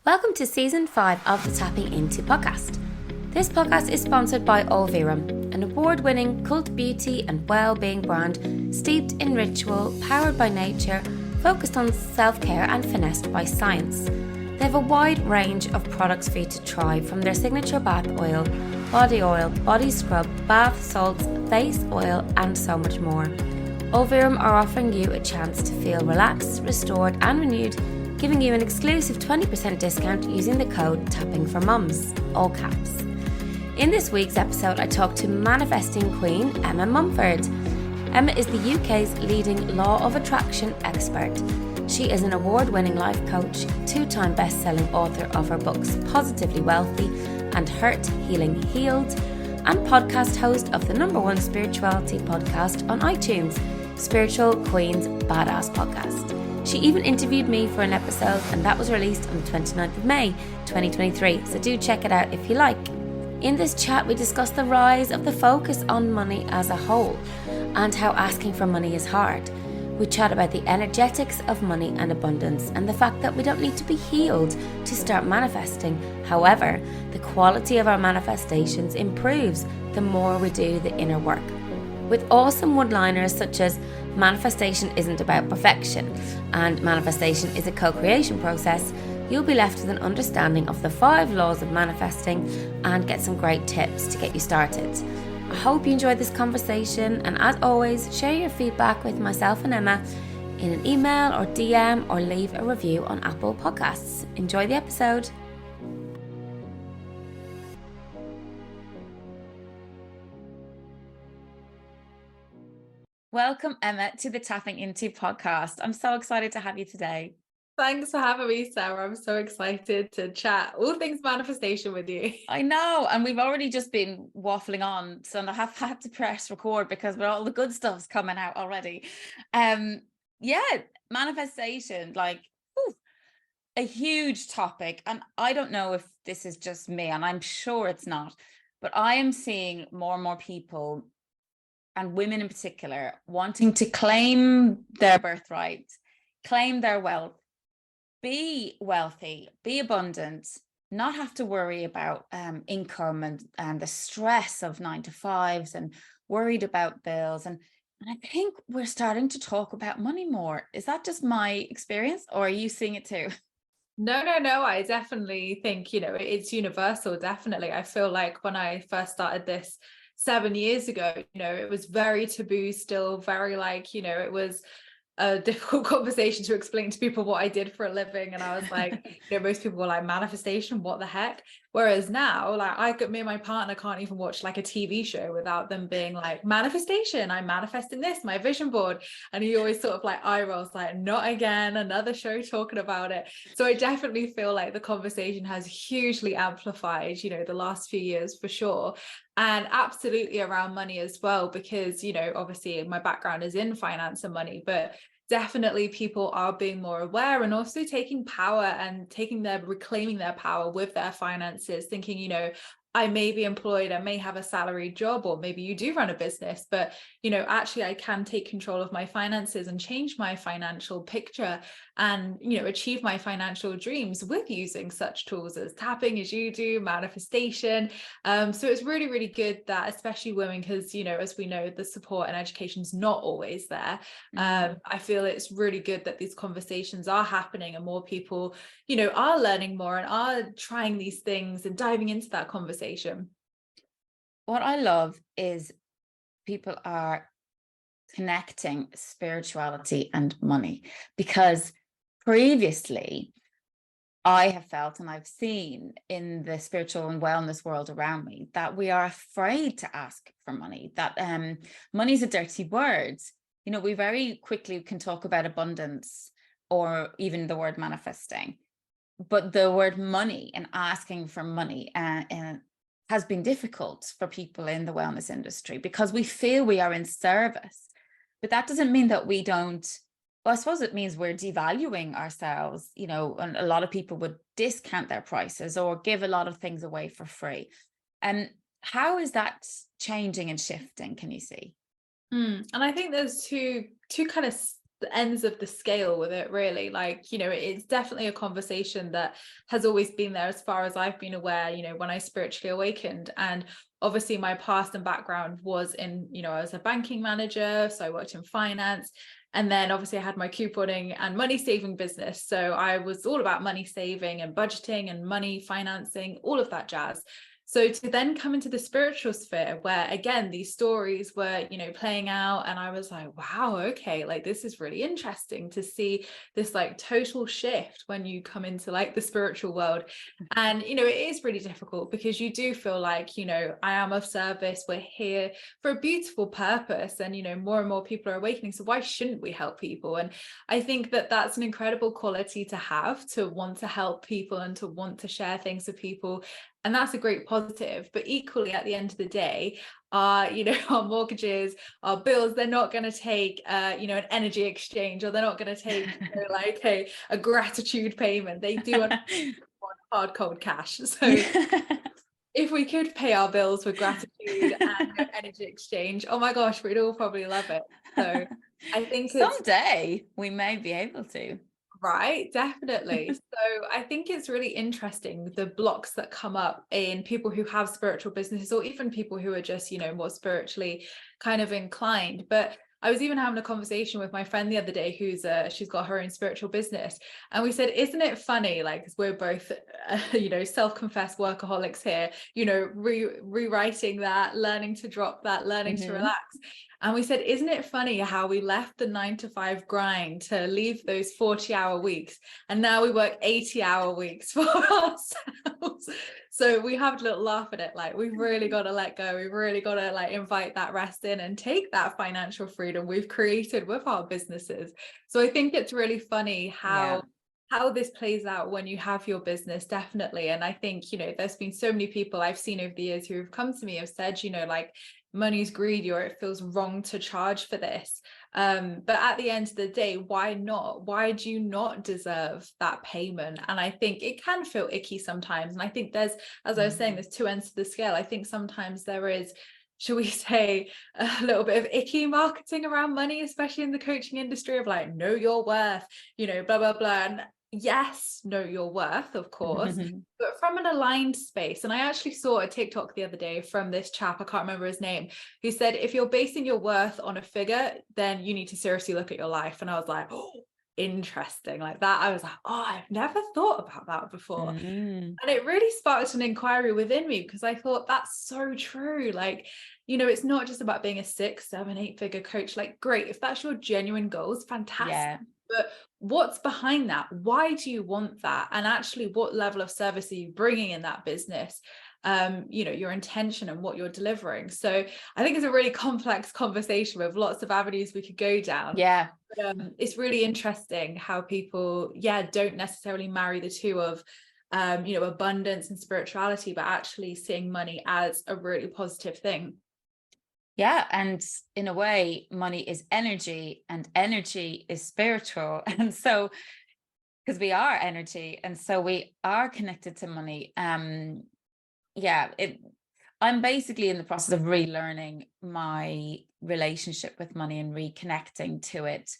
Welcome to Season 5 of the Tapping Into podcast. This podcast is sponsored by Olverum, an award-winning cult beauty and well-being brand steeped in ritual, powered by nature, focused on self-care and finessed by science. They have a wide range of products for you to try, from their signature bath oil, body scrub, bath salts, face oil, and so much more. Olverum are offering you a chance to feel relaxed, restored, and renewed, giving you an exclusive 20% discount using the code TAPPINGFORMUMS, all caps. In this week's episode, I talked to manifesting queen Emma Mumford. Emma is the UK's leading law of attraction expert. She is an award-winning life coach, 2-time best-selling author of her books Positively Wealthy and Hurt, Healing, Healed, and podcast host of the #1 spirituality podcast on iTunes, Spiritual Queen's Badass Podcast. She even interviewed me for an episode, and that was released on the 29th of May 2023, so do check it out if you like. In this chat, we discuss the rise of the focus on money as a whole and how asking for money is hard. We chat about the energetics of money and abundance and the fact that we don't need to be healed to start manifesting. However, the quality of our manifestations improves the more we do the inner work. With awesome one-liners such as manifestation isn't about perfection and manifestation is a co-creation process, you'll be left with an understanding of the 5 laws of manifesting and get some great tips to get you started. I hope you enjoyed this conversation, and as always, share your feedback with myself and Emma in an email or DM, or leave a review on Apple Podcasts. Enjoy the episode. Welcome, Emma, to the Tapping Into podcast. I'm so excited to have you today. Thanks for having me, Sarah. I'm so excited to chat all things manifestation with you. I know, and we've already just been waffling on, so I have had to press record because all the good stuff's coming out already. Manifestation, a huge topic, and I don't know if this is just me, and I'm sure it's not, but I am seeing more and more people, and women in particular, wanting to claim their birthright, claim their wealth, be wealthy, be abundant, not have to worry about income and the stress of 9-to-5s and worried about bills. And I think we're starting to talk about money more. Is that just my experience, or are you seeing it too? No. I definitely think, it's universal. Definitely. I feel like when I first started this 7 years ago, it was very taboo still, very it was a difficult conversation to explain to people what I did for a living. And I was like, most people were like, manifestation, what the heck? Whereas now, me and my partner can't even watch a TV show without them being like, manifestation, I'm manifesting this, my vision board. And he always sort of eye rolls, not again, another show talking about it. So I definitely feel like the conversation has hugely amplified, the last few years for sure. And absolutely around money as well, because, obviously my background is in finance and money, but definitely people are being more aware and also taking power and reclaiming their power with their finances, thinking, I may be employed, I may have a salaried job, or maybe you do run a business, but, actually I can take control of my finances and change my financial picture and, achieve my financial dreams with using such tools as tapping, as you do, manifestation. So it's really, really good that, especially women, because, as we know, the support and education is not always there. I feel it's really good that these conversations are happening and more people, are learning more and are trying these things and diving into that conversation. What I love is people are connecting spirituality and money, because previously I have felt, and I've seen in the spiritual and wellness world around me, that we are afraid to ask for money, that money is a dirty word. We very quickly can talk about abundance or even the word manifesting, but the word money and asking for money has been difficult for people in the wellness industry because we feel we are in service. But that doesn't mean that we don't. Well, I suppose it means we're devaluing ourselves, and a lot of people would discount their prices or give a lot of things away for free. And how is that changing and shifting? Can you see? And I think there's two kind of the ends of the scale with it, really. Like, you know, it's definitely a conversation that has always been there as far as I've been aware, you know, when I spiritually awakened. And obviously my past and background was in, you know, I was a banking manager, so I worked in finance. And then obviously I had my couponing and money saving business. So I was all about money saving and budgeting and money financing, all of that jazz. So to then come into the spiritual sphere where, again, these stories were, you know, playing out, and I was like, wow, okay, like this is really interesting to see this like total shift when you come into like the spiritual world. And, you know, it is really difficult because you do feel like, you know, I am of service. We're here for a beautiful purpose, and, you know, more and more people are awakening. So why shouldn't we help people? And I think that that's an incredible quality to have, to want to help people and to want to share things with people. And that's a great positive. But equally, at the end of the day, you know, our mortgages, our bills, they're not going to take, you know, an energy exchange, or they're not going to take, you know, like a gratitude payment. They do want hard, cold cash. So if we could pay our bills with gratitude and no energy exchange, oh my gosh, we'd all probably love it. So I think someday we may be able to. Right, definitely. So I think it's really interesting, the blocks that come up in people who have spiritual businesses, or even people who are just, you know, more spiritually kind of inclined. But I was even having a conversation with my friend the other day who's she's got her own spiritual business, and we said, isn't it funny, like, 'cause we're both you know, self-confessed workaholics here, you know, rewriting that, learning to drop that, learning to relax. And we said, isn't it funny how we left the 9 to 5 grind to leave those 40-hour weeks, and now we work 80-hour weeks for ourselves? So we have a little laugh at it, like, we've really got to let go. We've really got to like invite that rest in and take that financial freedom we've created with our businesses. So I think it's really funny how this plays out when you have your business, definitely. And I think, you know, there's been so many people I've seen over the years who have come to me, have said, you know, like, money's greedy, or it feels wrong to charge for this. But at the end of the day, why not? Why do you not deserve that payment? And I think it can feel icky sometimes. And I think there's, as I was saying, there's two ends to the scale. I think sometimes there is, shall we say, a little bit of icky marketing around money, especially in the coaching industry, of like, know your worth, you know, blah, blah, blah. And yes, know your worth, of course, but from an aligned space. And I actually saw a TikTok the other day from this chap, I can't remember his name, who said, if you're basing your worth on a figure, then you need to seriously look at your life. And I was like, oh, interesting. Like that, I was like, oh, I've never thought about that before. And it really sparked an inquiry within me, because I thought, that's so true. Like, you know, it's not just about being a 6, 7, 8-figure coach. Like, great, if that's your genuine goals, fantastic. But what's behind that? Why do you want that? And actually, what level of service are you bringing in that business? You know, your intention and what you're delivering. So I think it's a really complex conversation with lots of avenues we could go down. But, it's really interesting how people, don't necessarily marry the two of, you know, abundance and spirituality, but actually seeing money as a really positive thing. And in a way, money is energy, and energy is spiritual. And so, because we are energy, and so we are connected to money. I'm basically in the process of relearning my relationship with money and reconnecting to it,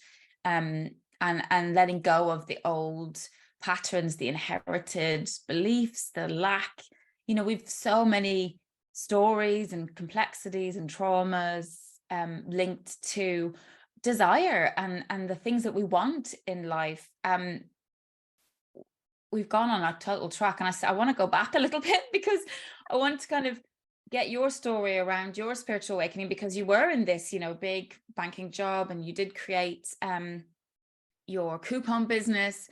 and letting go of the old patterns, the inherited beliefs, the lack. You know, we've so many stories and complexities and traumas linked to desire and the things that we want in life. We've gone on a total track, and I want to go back a little bit, because I want to kind of get your story around your spiritual awakening, because you were in this, you know, big banking job, and you did create your coupon business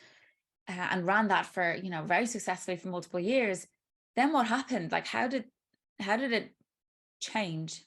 and ran that for, you know, very successfully for multiple years. Then what happened? Like, how did it change?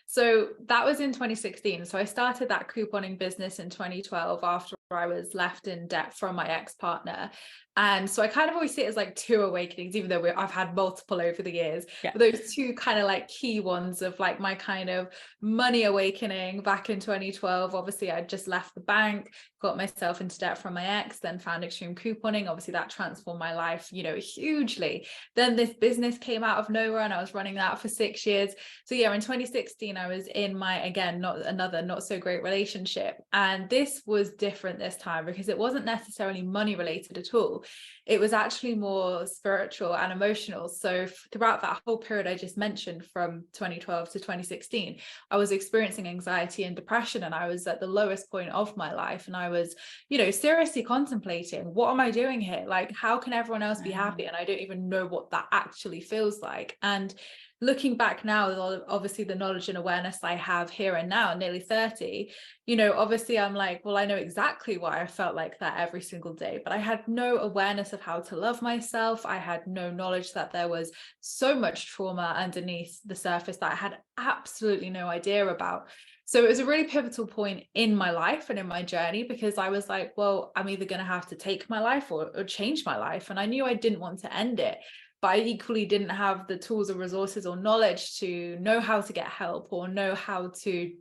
So that was in 2016. So I started that couponing business in 2012 after I was left in debt from my ex-partner. And so I kind of always see it as like two awakenings, even though I've had multiple over the years. But those two kind of like key ones of like my kind of money awakening back in 2012. Obviously, I just left the bank, got myself into debt from my ex, then found extreme couponing. Obviously, that transformed my life, you know, hugely. Then this business came out of nowhere, and I was running that for 6 years. So in 2016, I was in my, again, not so great relationship. And this was different this time because it wasn't necessarily money related at all. It was actually more spiritual and emotional. So throughout that whole period I just mentioned, from 2012 to 2016, I was experiencing anxiety and depression, and I was at the lowest point of my life. And I was, seriously contemplating, what am I doing here? Like, how can everyone else be happy? And I don't even know what that actually feels like. And looking back now, with all, obviously, the knowledge and awareness I have here and now, nearly 30, obviously I'm like, well, I know exactly why I felt like that every single day, but I had no awareness of how to love myself. I had no knowledge that there was so much trauma underneath the surface that I had absolutely no idea about. So it was a really pivotal point in my life and in my journey, because I was like, well, I'm either going to have to take my life or change my life. And I knew I didn't want to end it, but I equally didn't have the tools or resources or knowledge to know how to get help or know how to,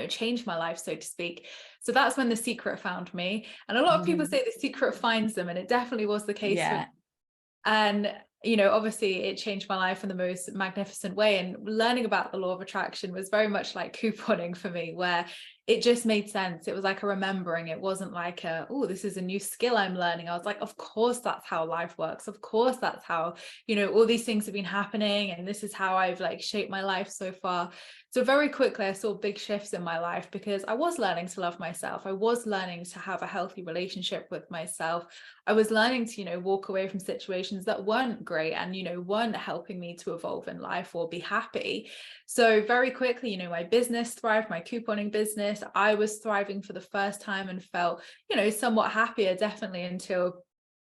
change my life, so to speak. So that's when The Secret found me. And a lot of people say The Secret finds them, and it definitely was the case. Yeah. And obviously it changed my life in the most magnificent way. And learning about the law of attraction was very much like couponing for me, where it just made sense. It was like a remembering. It wasn't like oh, this is a new skill I'm learning. I was like, of course that's how life works. Of course that's how, all these things have been happening, and this is how I've like shaped my life so far. So very quickly I saw big shifts in my life, because I was learning to love myself. I was learning to have a healthy relationship with myself. I was learning to, walk away from situations that weren't great and, weren't helping me to evolve in life or be happy. So very quickly, my business thrived, my couponing business. I was thriving for the first time and felt, somewhat happier, definitely, until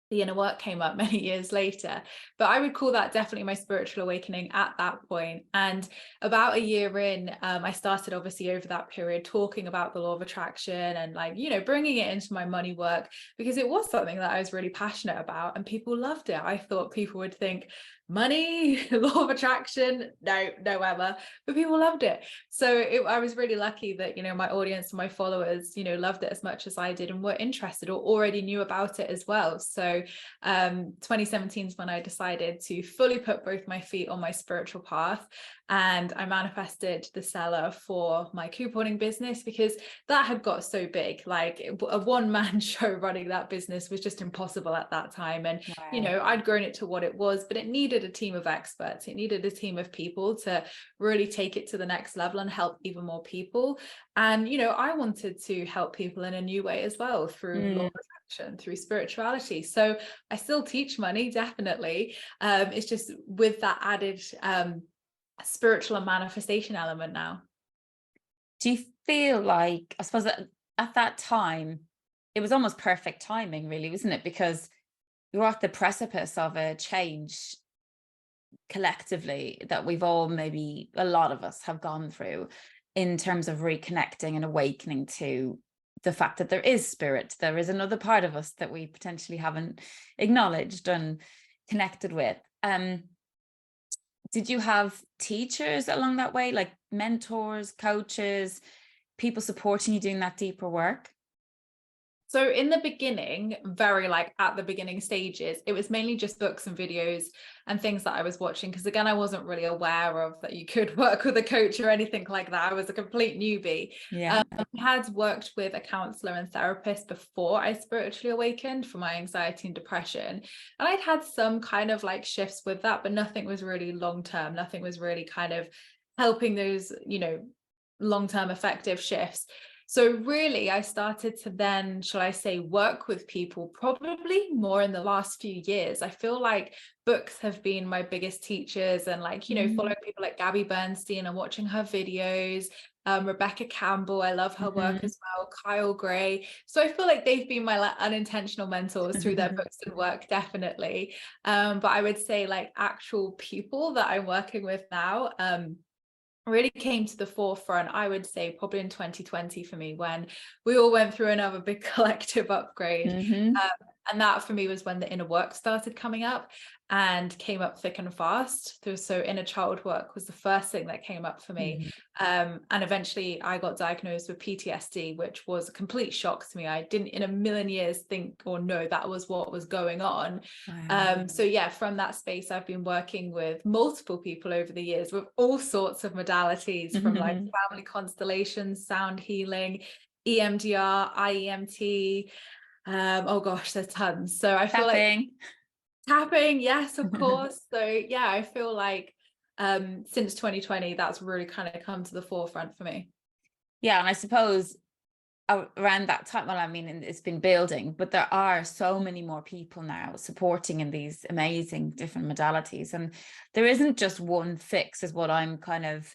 the inner work came up many years later. But I would call that definitely my spiritual awakening at that point. And about a year in, I started, obviously, over that period, talking about the law of attraction and like, bringing it into my money work, because it was something that I was really passionate about and people loved it. I thought people would think, money, law of attraction, no Emma, but people loved it. So I was really lucky that my audience and my followers loved it as much as I did and were interested or already knew about it as well. So 2017 is when I decided to fully put both my feet on my spiritual path, and I manifested the seller for my couponing business, because that had got so big. Like a one-man show running that business was just impossible at that time. And Wow. I'd grown it to what it was, but it needed a team of experts. It needed a team of people to really take it to the next level and help even more people. And I wanted to help people in a new way as well, through law of attraction, through spirituality. So I still teach money, definitely. It's just with that added spiritual and manifestation element now. Do you feel like, I suppose at that time, it was almost perfect timing, really, wasn't it? Because you're at the precipice of a change collectively that we've all, maybe a lot of us, have gone through, in terms of reconnecting and awakening to the fact that there is spirit, there is another part of us that we potentially haven't acknowledged and connected with. Did you have teachers along that way, like mentors, coaches, people supporting you doing that deeper work? So in the beginning, very like at the beginning stages, it was mainly just books and videos and things that I was watching. Because again, I wasn't really aware of that you could work with a coach or anything like that. I was a complete newbie. Yeah. I had worked with a counselor and therapist before I spiritually awakened for my anxiety and depression. And I'd had some kind of like shifts with that, but nothing was really long-term. Nothing was really kind of helping those, long-term effective shifts. So really, I started to then, shall I say, work with people probably more in the last few years. I feel like books have been my biggest teachers, and like, following people like Gabby Bernstein and watching her videos, Rebecca Campbell, I love her work as well, Kyle Gray. So I feel like they've been my like unintentional mentors through their books and work, definitely. But I would say like actual people that I'm working with now, really came to the forefront, I would say probably in 2020 for me, when we all went through another big collective upgrade. And that for me was when the inner work started coming up and came up thick and fast. So inner child work was the first thing that came up for me. Mhm. And eventually I got diagnosed with PTSD, which was a complete shock to me. I didn't in a million years think or know that was what was going on. Wow. So yeah, from that space, I've been working with multiple people over the years with all sorts of modalities, from like family constellations, sound healing, EMDR, IEMT. Oh gosh, there's tons. So I feel like Tapping. tapping, yes, of course. So yeah, I feel like since 2020, that's really kind of come to the forefront for me. Yeah, and I suppose around that time, well, I mean, it's been building, but there are so many more people now supporting in these amazing different modalities. And there isn't just one fix, is what I'm kind of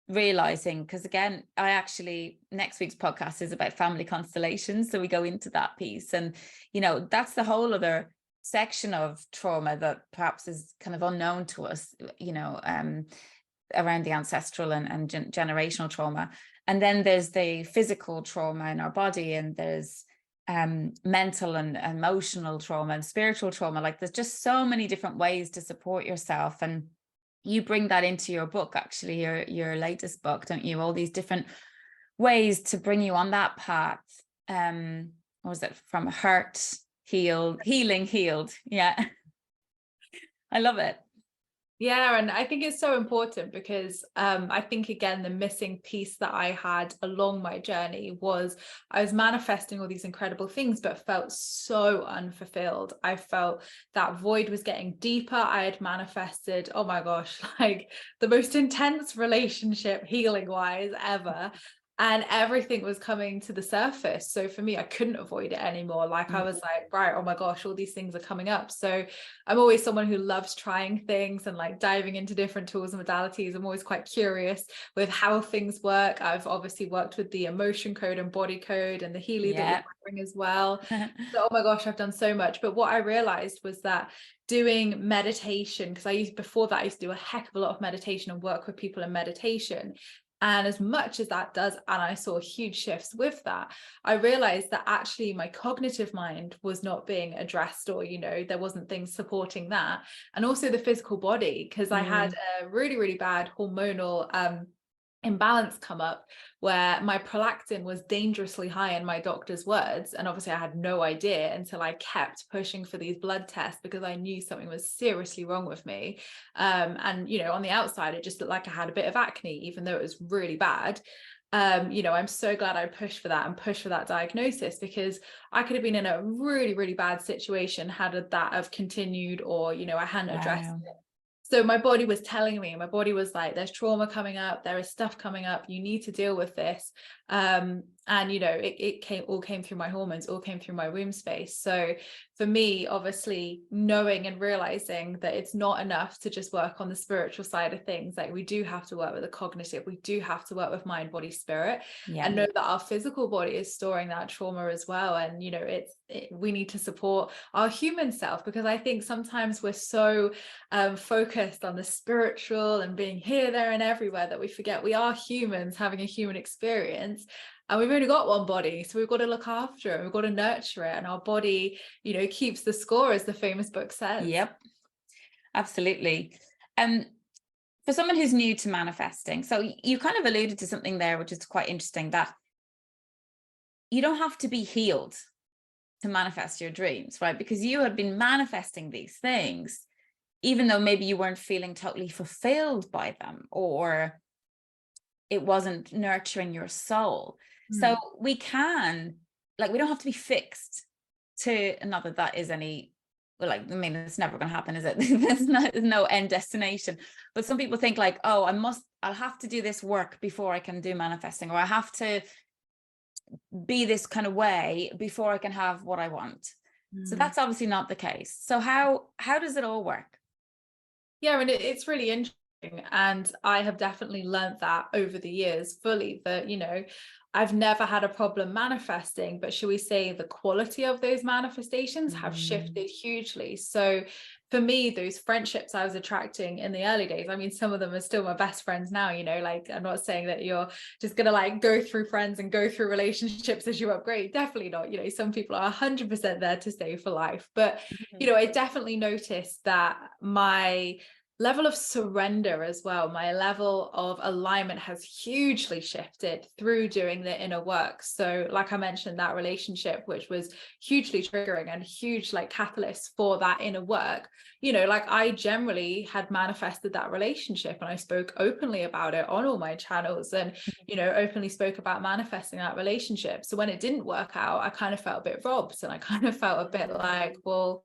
realizing. Because again, I actually, next week's podcast is about family constellations. So we go into that piece. And, you know, that's the whole other section of trauma that perhaps is kind of unknown to us, you know, around the ancestral and generational trauma. And then there's the physical trauma in our body, and there's mental and emotional trauma and spiritual trauma. Like there's just so many different ways to support yourself. And you bring that into your book, actually, your latest book, don't you? All these different ways to bring you on that path. What was it? From hurt, healed, healing, healed. Yeah. I love it. Yeah, and I think it's so important because I think, again, the missing piece that I had along my journey was I was manifesting all these incredible things, but felt so unfulfilled. I felt that void was getting deeper. I had manifested, oh my gosh, like the most intense relationship healing wise ever. And everything was coming to the surface. So for me, I couldn't avoid it anymore. Like I was like, right, oh my gosh, all these things are coming up. So I'm always someone who loves trying things and like diving into different tools and modalities. I'm always quite curious with how things work. I've obviously worked with the emotion code and body code and the Healy that you're wearing as well. So, oh my gosh, I've done so much. But what I realized was that doing meditation, because before that, I used to do a heck of a lot of meditation and work with people in meditation. And as much as that does, and I saw huge shifts with that, I realized that actually my cognitive mind was not being addressed, or, you know, there wasn't things supporting that. And also the physical body, because I had a really, really bad hormonal imbalance come up where my prolactin was dangerously high, in my doctor's words. And obviously I had no idea until I kept pushing for these blood tests, because I knew something was seriously wrong with me. And, you know, on the outside, it just looked like I had a bit of acne, even though it was really bad. You know, I'm so glad I pushed for that and pushed for that diagnosis, because I could have been in a really, really bad situation had that have continued, or, you know, I hadn't addressed it. So my body was telling me, my body was like, there's trauma coming up, there is stuff coming up, you need to deal with this. And, you know, it all came through my hormones, all came through my womb space. So for me, obviously, knowing and realizing that it's not enough to just work on the spiritual side of things, like we do have to work with the cognitive, we do have to work with mind, body, spirit, and know that our physical body is storing that trauma as well. And, you know, we need to support our human self, because I think sometimes we're so focused on the spiritual and being here, there, and everywhere that we forget we are humans having a human experience. And we've only got one body, so we've got to look after it, we've got to nurture it, and our body, you know, keeps the score, as the famous book says. Yep, absolutely. For someone who's new to manifesting, so you kind of alluded to something there, which is quite interesting, that you don't have to be healed to manifest your dreams, right? Because you had been manifesting these things, even though maybe you weren't feeling totally fulfilled by them, or it wasn't nurturing your soul. So we can, like, we don't have to be fixed to, not that that is any, well, like, I mean, it's never going to happen, is it? There's no end destination. But some people think like, oh, I'll have to do this work before I can do manifesting, or I have to be this kind of way before I can have what I want. So that's obviously not the case. So how does it all work? Yeah, and it's really interesting, And I have definitely learned that over the years fully, that, I've never had a problem manifesting, but shall we say the quality of those manifestations have shifted hugely. So for me, those friendships I was attracting in the early days, I mean, some of them are still my best friends now, like, I'm not saying that you're just going to like go through friends and go through relationships as you upgrade. Definitely not. Some people are 100% there to stay for life. But, I definitely noticed that my level of surrender as well, my level of alignment has hugely shifted through doing the inner work. So like I mentioned, that relationship, which was hugely triggering and huge like catalyst for that inner work, like I generally had manifested that relationship, and I spoke openly about it on all my channels, and openly spoke about manifesting that relationship. So when it didn't work out, I kind of felt a bit robbed, and I kind of felt a bit like, well,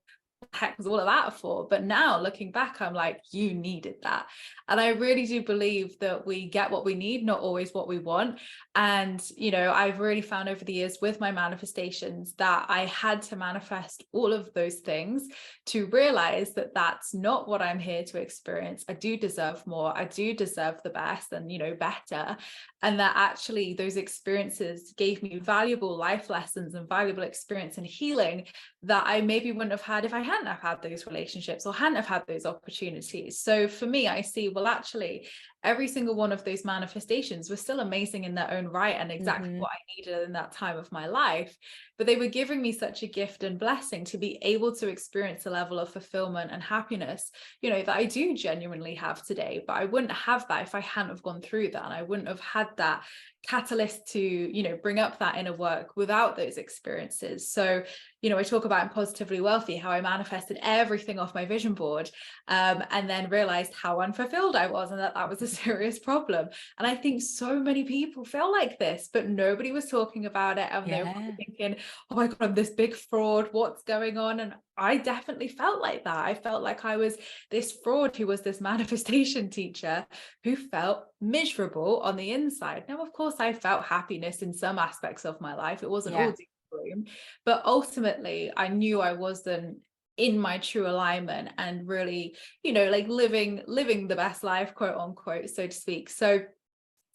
heck was all of that for? But now looking back, I'm like, you needed that. And I really do believe that we get what we need, not always what we want. And I've really found over the years with my manifestations that I had to manifest all of those things to realize that that's not what I'm here to experience. I do deserve more. I do deserve the best and better. And that actually those experiences gave me valuable life lessons and valuable experience and healing that I maybe wouldn't have had if I hadn't have had those relationships or hadn't have had those opportunities. So for me, I see, well, actually, every single one of those manifestations was still amazing in their own right and exactly what I needed in that time of my life. But they were giving me such a gift and blessing to be able to experience a level of fulfillment and happiness, that I do genuinely have today. But I wouldn't have that if I hadn't have gone through that. And I wouldn't have had that catalyst to, bring up that inner work without those experiences. So, I talk about in Positively Wealthy how I manifested everything off my vision board, and then realized how unfulfilled I was and that was a serious problem. And I think so many people feel like this, but nobody was talking about it. And they were thinking, oh my God, I'm this big fraud. What's going on? And I definitely felt like that. I felt like I was this fraud who was this manifestation teacher who felt miserable on the inside. Now, of course, I felt happiness in some aspects of my life. It wasn't all doom and gloom, but ultimately I knew I wasn't in my true alignment and really, like living the best life, quote unquote, so to speak. So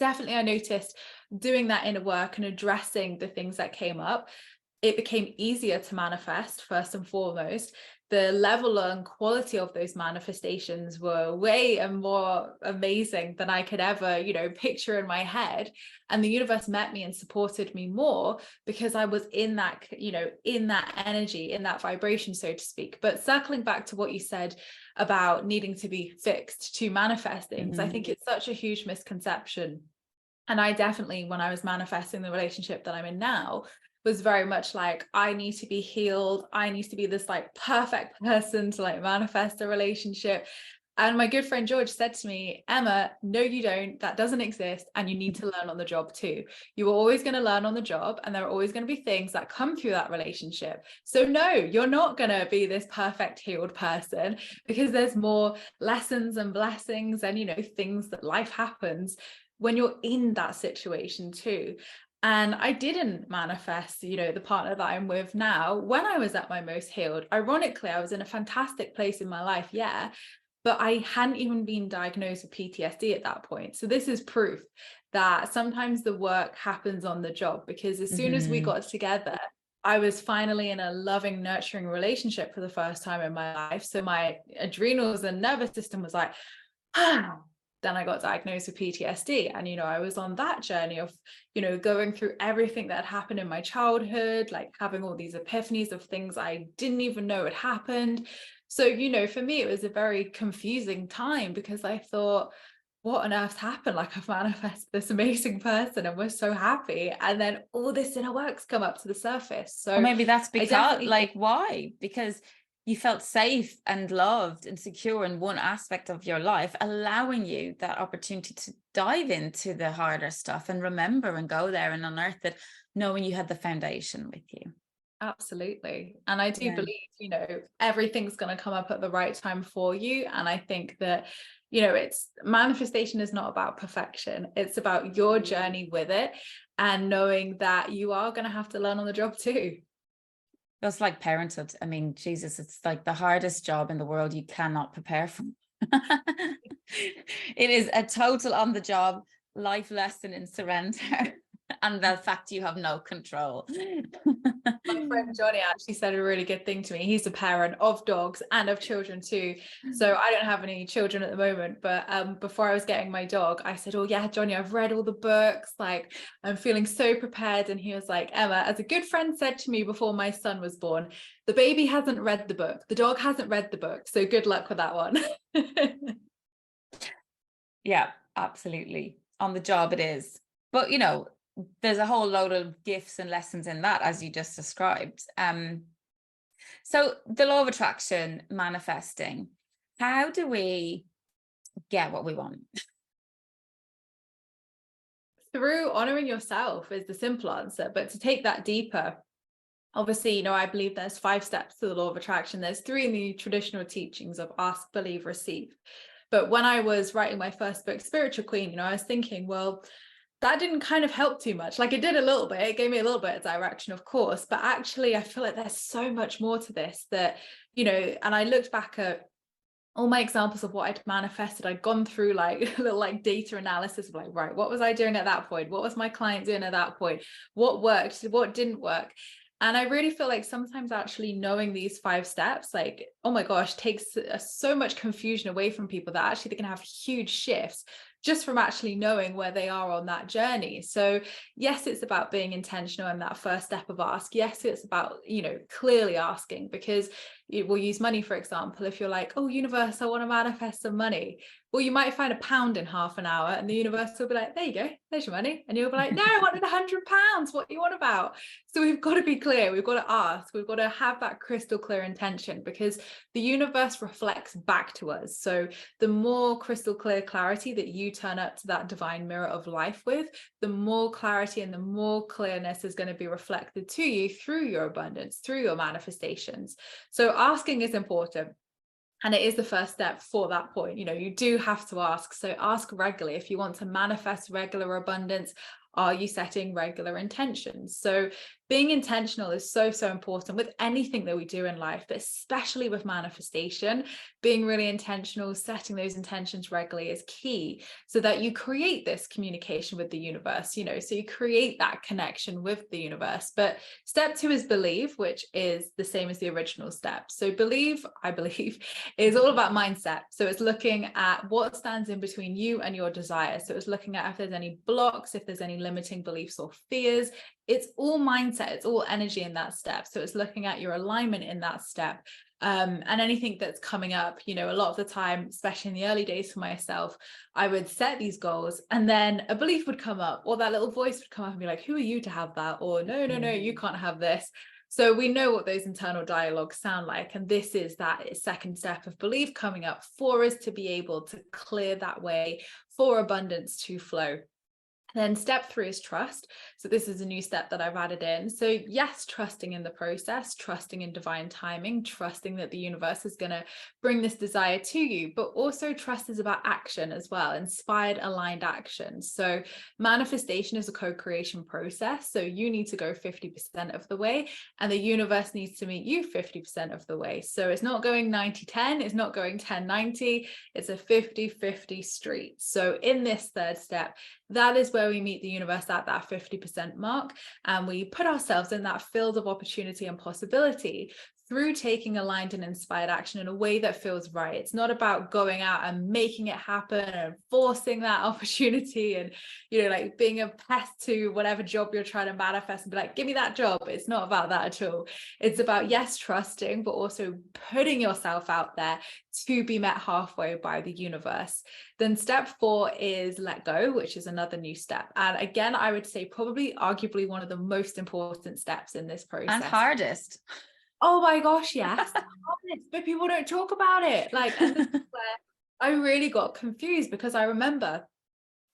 definitely I noticed doing that inner work and addressing the things that came up, it became easier to manifest. First and foremost, the level and quality of those manifestations were way and more amazing than I could ever, picture in my head. And the universe met me and supported me more because I was in that, in that energy, in that vibration, so to speak. But circling back to what you said about needing to be fixed to manifest things, I think it's such a huge misconception. And I definitely, when I was manifesting the relationship that I'm in now, was very much like, I need to be healed. I need to be this like perfect person to like manifest a relationship. And my good friend George said to me, Emma, no, you don't. That doesn't exist. And you need to learn on the job too. You are always going to learn on the job, and there are always going to be things that come through that relationship. So no, you're not going to be this perfect healed person, because there's more lessons and blessings and, things that life happens when you're in that situation too. And I didn't manifest, the partner that I'm with now when I was at my most healed. Ironically, I was in a fantastic place in my life, but I hadn't even been diagnosed with PTSD at that point. So this is proof that sometimes the work happens on the job, because as soon as we got together, I was finally in a loving, nurturing relationship for the first time in my life. So my adrenals and nervous system was like, then I got diagnosed with PTSD. And, I was on that journey of, going through everything that had happened in my childhood, like having all these epiphanies of things I didn't even know had happened. So, for me, it was a very confusing time, because I thought, what on earth happened? Like, I've manifested this amazing person and we're so happy. And then all this inner work's come up to the surface. So or maybe that's because, why? Because you felt safe and loved and secure in one aspect of your life, allowing you that opportunity to dive into the harder stuff and remember and go there and unearth it, knowing you had the foundation with you. Absolutely. And I do believe, everything's going to come up at the right time for you. And I think that, it's manifestation is not about perfection. It's about your journey with it and knowing that you are going to have to learn on the job too. It's like parenthood. I mean, Jesus, it's like the hardest job in the world you cannot prepare for. It is a total on the job life lesson in surrender and the fact you have no control. My friend Johnny actually said a really good thing to me. He's a parent of dogs and of children too. So I don't have any children at the moment, but before I was getting my dog, I said, oh yeah, Johnny, I've read all the books, like I'm feeling so prepared. And he was like, Emma, as a good friend said to me before my son was born, the baby hasn't read the book, the dog hasn't read the book, so good luck with that one. Yeah, absolutely. On the job it is. But you know, there's a whole load of gifts and lessons in that, as you just described. So the law of attraction, manifesting, how do we get what we want? Through honoring yourself is the simple answer, but to take that deeper, obviously, you know, I believe there's 5 steps to the law of attraction. There's 3 in the traditional teachings of ask, believe, receive. But when I was writing my first book, Spiritual Queen, you know, I was thinking, well, that didn't kind of help too much. Like it did a little bit, it gave me a little bit of direction, of course, but actually I feel like there's so much more to this that, you know, and I looked back at all my examples of what I'd manifested. I'd gone through like a little like data analysis of like, right, what was I doing at that point? What was my client doing at that point? What worked? What didn't work? And I really feel like sometimes actually knowing these 5 steps, like, oh my gosh, takes so much confusion away from people that actually they can have huge shifts just from actually knowing where they are on that journey. So yes, it's about being intentional in that first step of ask. Yes, it's about, you know, clearly asking, because we'll use money, for example. If you're like, oh, universe, I want to manifest some money. Well, you might find £1 in half an hour and the universe will be like, there you go, there's your money. And you'll be like, no, I wanted £100. What do you want about? So we've got to be clear. We've got to ask. We've got to have that crystal clear intention, because the universe reflects back to us. So the more crystal clear clarity that you turn up to that divine mirror of life with, the more clarity and the more clearness is going to be reflected to you through your abundance, through your manifestations. So asking is important. And it is the first step for that point. You know, you do have to ask. So ask regularly. If you want to manifest regular abundance, are you setting regular intentions? So being intentional is so, so important with anything that we do in life, but especially with manifestation. Being really intentional, setting those intentions regularly is key, so that you create this communication with the universe, you know, so you create that connection with the universe. But step 2 is believe, which is the same as the original step. So believe, I believe, is all about mindset. So it's looking at what stands in between you and your desire. So it's looking at if there's any blocks, if there's any limiting beliefs or fears. It's all mindset, it's all energy in that step. So it's looking at your alignment in that step. And anything that's coming up, you know, a lot of the time, especially in the early days for myself, I would set these goals and then a belief would come up, or that little voice would come up and be like, who are you to have that? Or no, you can't have this. So we know what those internal dialogues sound like. And this is that second step of belief coming up for us to be able to clear that way for abundance to flow. Then step 3 is trust. So this is a new step that I've added in. So yes, trusting in the process, trusting in divine timing, trusting that the universe is going to bring this desire to you, but also trust is about action as well, inspired, aligned action. So manifestation is a co-creation process. So you need to go 50% of the way and the universe needs to meet you 50% of the way. So it's not going 90-10, it's not going 10-90, it's a 50-50 street. So in this third step, that is where we meet the universe at that 50% mark, and we put ourselves in that field of opportunity and possibility through taking aligned and inspired action in a way that feels right. It's not about going out and making it happen and forcing that opportunity and, you know, like being a pest to whatever job you're trying to manifest and be like, give me that job. It's not about that at all. It's about, yes, trusting, but also putting yourself out there to be met halfway by the universe. Then step 4 is let go, which is another new step. And again, I would say probably arguably one of the most important steps in this process. And hardest. Oh my gosh, yes. But people don't talk about it. Like, and this is where I really got confused, because I remember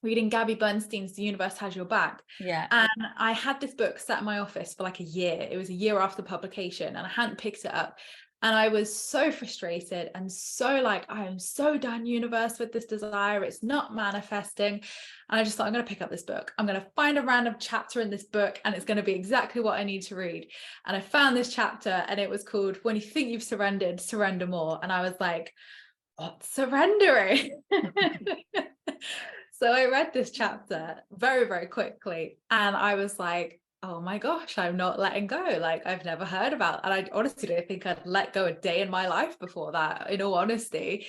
reading Gabby Bernstein's The Universe Has Your Back. Yeah. And I had this book sat in my office for like a year. It was a year after publication and I hadn't picked it up. And I was so frustrated and so like, I am so done, universe, with this desire. It's not manifesting. And I just thought, I'm going to pick up this book. I'm going to find a random chapter in this book and it's going to be exactly what I need to read. And I found this chapter and it was called When You Think You've Surrendered, Surrender More. And I was like, surrendering. So I read this chapter very, very quickly, and I was like, oh my gosh, I'm not letting go. Like, I've never heard about, and I honestly don't think I'd let go a day in my life before that, in all honesty.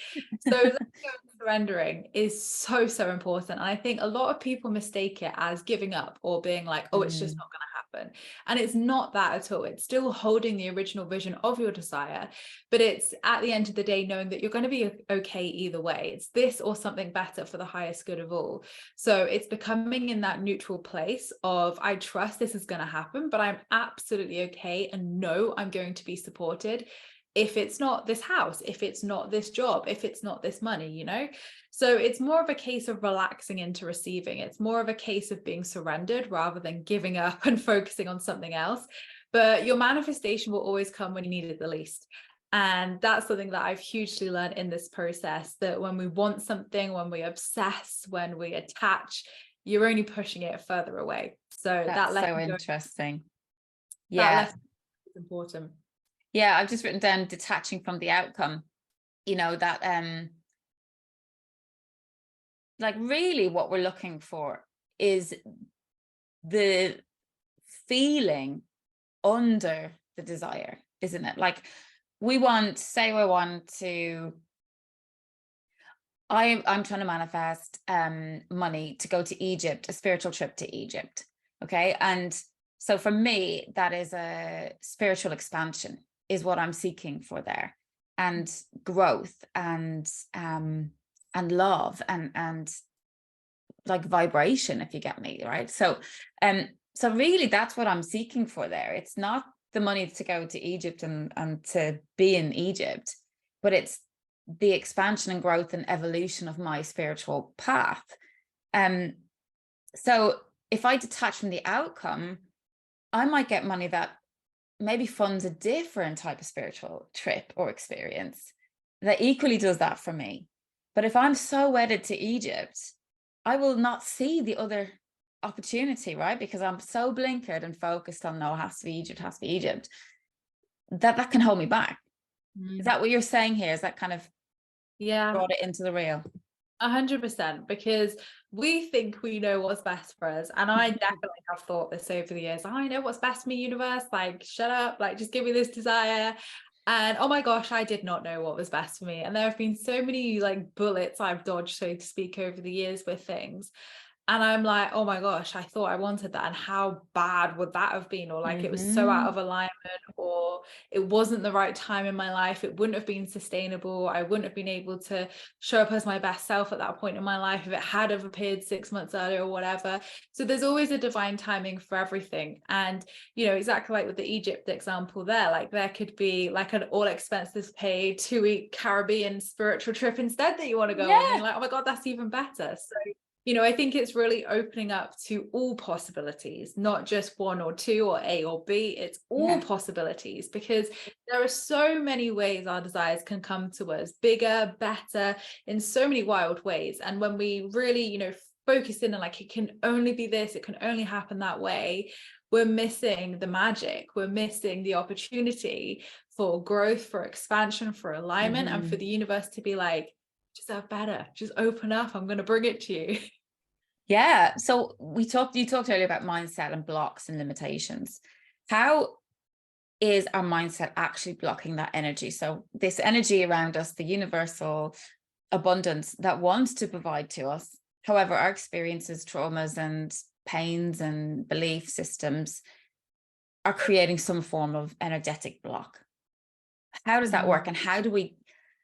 So letting go and surrendering is so, so important. And I think a lot of people mistake it as giving up or being like, oh, it's just not going to happen. And it's not that at all. It's still holding the original vision of your desire, but it's at the end of the day knowing that you're going to be okay either way. It's this or something better for the highest good of all. So it's becoming in that neutral place of, I trust this is going to happen, but I'm absolutely okay and know I'm going to be supported if it's not this house, if it's not this job, if it's not this money, you know? So it's more of a case of relaxing into receiving. It's more of a case of being surrendered rather than giving up and focusing on something else. But your manifestation will always come when you need it the least. And that's something that I've hugely learned in this process, that when we want something, when we obsess, when we attach, you're only pushing it further away. So That's so interesting. That lesson is important. Yeah, I've just written down detaching from the outcome. You know, that like really what we're looking for is the feeling under the desire, isn't it? Like we want, say we want to, I'm trying to manifest money to go to Egypt, a spiritual trip to Egypt. Okay. And so for me, that is a spiritual expansion is what I'm seeking for there, and growth and love and like vibration, if you get me, right? So so really that's what I'm seeking for there. It's not the money to go to Egypt and to be in Egypt, but it's the expansion and growth and evolution of my spiritual path. So if I detach from the outcome, I might get money that maybe funds a different type of spiritual trip or experience that equally does that for me. But if I'm so wedded to Egypt, I will not see the other opportunity, right? Because I'm so blinkered and focused on, no, it has to be Egypt, has to be Egypt, that can hold me back. Is that what you're saying here? Is that kind of brought it into the real? 100%, because we think we know what's best for us. And I definitely have thought this over the years. I know what's best for me, universe. Like, shut up, like, just give me this desire. And oh my gosh, I did not know what was best for me. And there have been so many like bullets I've dodged, so to speak, over the years with things. And I'm like, oh my gosh, I thought I wanted that. And how bad would that have been? Or like it was so out of alignment, or it wasn't the right time in my life. It wouldn't have been sustainable. I wouldn't have been able to show up as my best self at that point in my life if it had have appeared 6 months earlier or whatever. So there's always a divine timing for everything. And, you know, exactly like with the Egypt example there, like there could be like an all expenses paid 2-week Caribbean spiritual trip instead that you want to go on. And you're like, oh my God, that's even better. So, you know, I think it's really opening up to all possibilities, not just one or two or A or B. It's all possibilities, because there are so many ways our desires can come to us, bigger, better, in so many wild ways. And when we really, you know, focus in on like, it can only be this, it can only happen that way, we're missing the magic. We're missing the opportunity for growth, for expansion, for alignment, and for the universe to be like, deserve better, just open up, I'm going to bring it to you. Yeah. So you talked earlier about mindset and blocks and limitations. How is our mindset actually blocking that energy? So this energy around us, the universal abundance that wants to provide to us. However, our experiences, traumas and pains and belief systems are creating some form of energetic block. How does that work? And how do we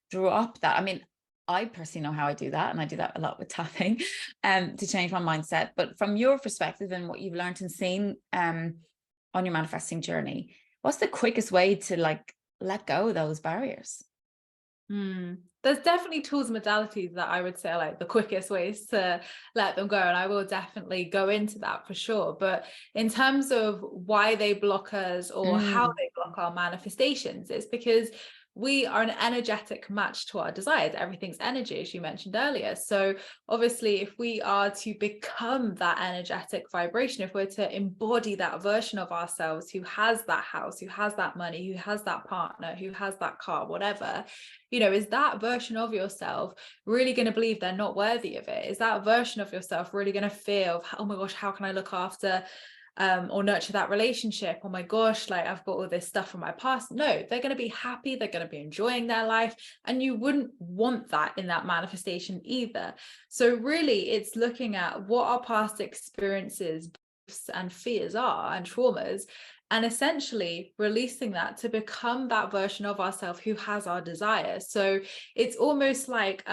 drop that? I mean, I personally know how I do that, and I do that a lot with tapping to change my mindset. But from your perspective and what you've learned and seen on your manifesting journey, what's the quickest way to like let go of those barriers? There's definitely tools and modalities that I would say are like the quickest ways to let them go, and I will definitely go into that for sure. But in terms of why they block us or how they block our manifestations, it's because we are an energetic match to our desires. Everything's energy, as you mentioned earlier. So obviously, if we are to become that energetic vibration, if we're to embody that version of ourselves who has that house, who has that money, who has that partner, who has that car, whatever, is that version of yourself really going to believe they're not worthy of it? Is that version of yourself really going to feel, oh my gosh, how can I look after or nurture that relationship? Oh my gosh, like I've got all this stuff from my past. No, they're going to be happy, they're going to be enjoying their life, and you wouldn't want that in that manifestation either. So really, it's looking at what our past experiences and fears are and traumas, and essentially releasing that to become that version of ourselves who has our desires. So it's almost like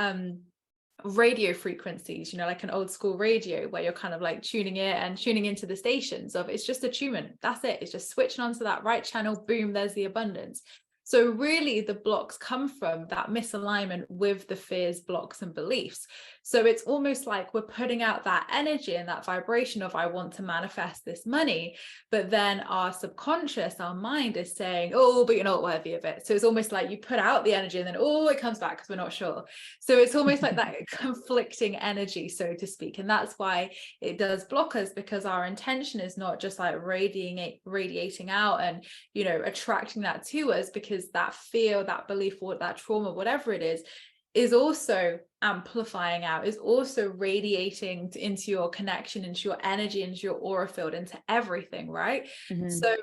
radio frequencies, like an old school radio, where you're kind of like tuning in and tuning into the stations of, it's just attunement, that's it, it's just switching onto that right channel, boom, there's the abundance. So really the blocks come from that misalignment with the fears, blocks and beliefs. So it's almost like we're putting out that energy and that vibration of, I want to manifest this money, but then our subconscious, our mind is saying, oh, but you're not worthy of it. So it's almost like you put out the energy and then, oh, it comes back because we're not sure. So it's almost like that conflicting energy, so to speak. And that's why it does block us, because our intention is not just like radiating out and, attracting that to us, because that fear, that belief, or that trauma, whatever it is also amplifying out, is also radiating into your connection, into your energy, into your aura field, into everything, right? Mm-hmm. So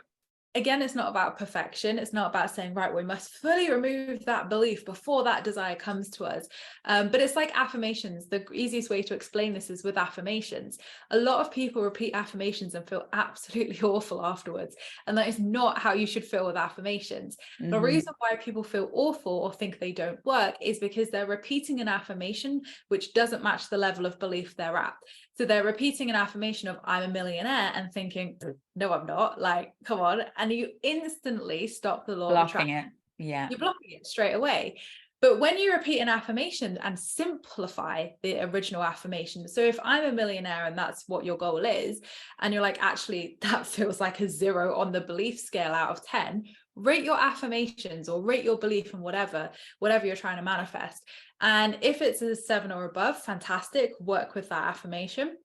again, it's not about perfection. It's not about saying, right, we must fully remove that belief before that desire comes to us. But it's like affirmations. The easiest way to explain this is with affirmations. A lot of people repeat affirmations and feel absolutely awful afterwards. And that is not how you should feel with affirmations. Mm-hmm. The reason why people feel awful or think they don't work is because they're repeating an affirmation which doesn't match the level of belief they're at. So they're repeating an affirmation of, I'm a millionaire, and thinking, no, I'm not. Like, come on. And you instantly stop the law of attraction. Blocking it. Yeah. You're blocking it straight away. But when you repeat an affirmation and simplify the original affirmation, so if I'm a millionaire and that's what your goal is, and you're like, actually, that feels like a 0 on the belief scale out of 10, rate your affirmations or rate your belief in whatever you're trying to manifest. And if it's a 7 or above, fantastic, work with that affirmation.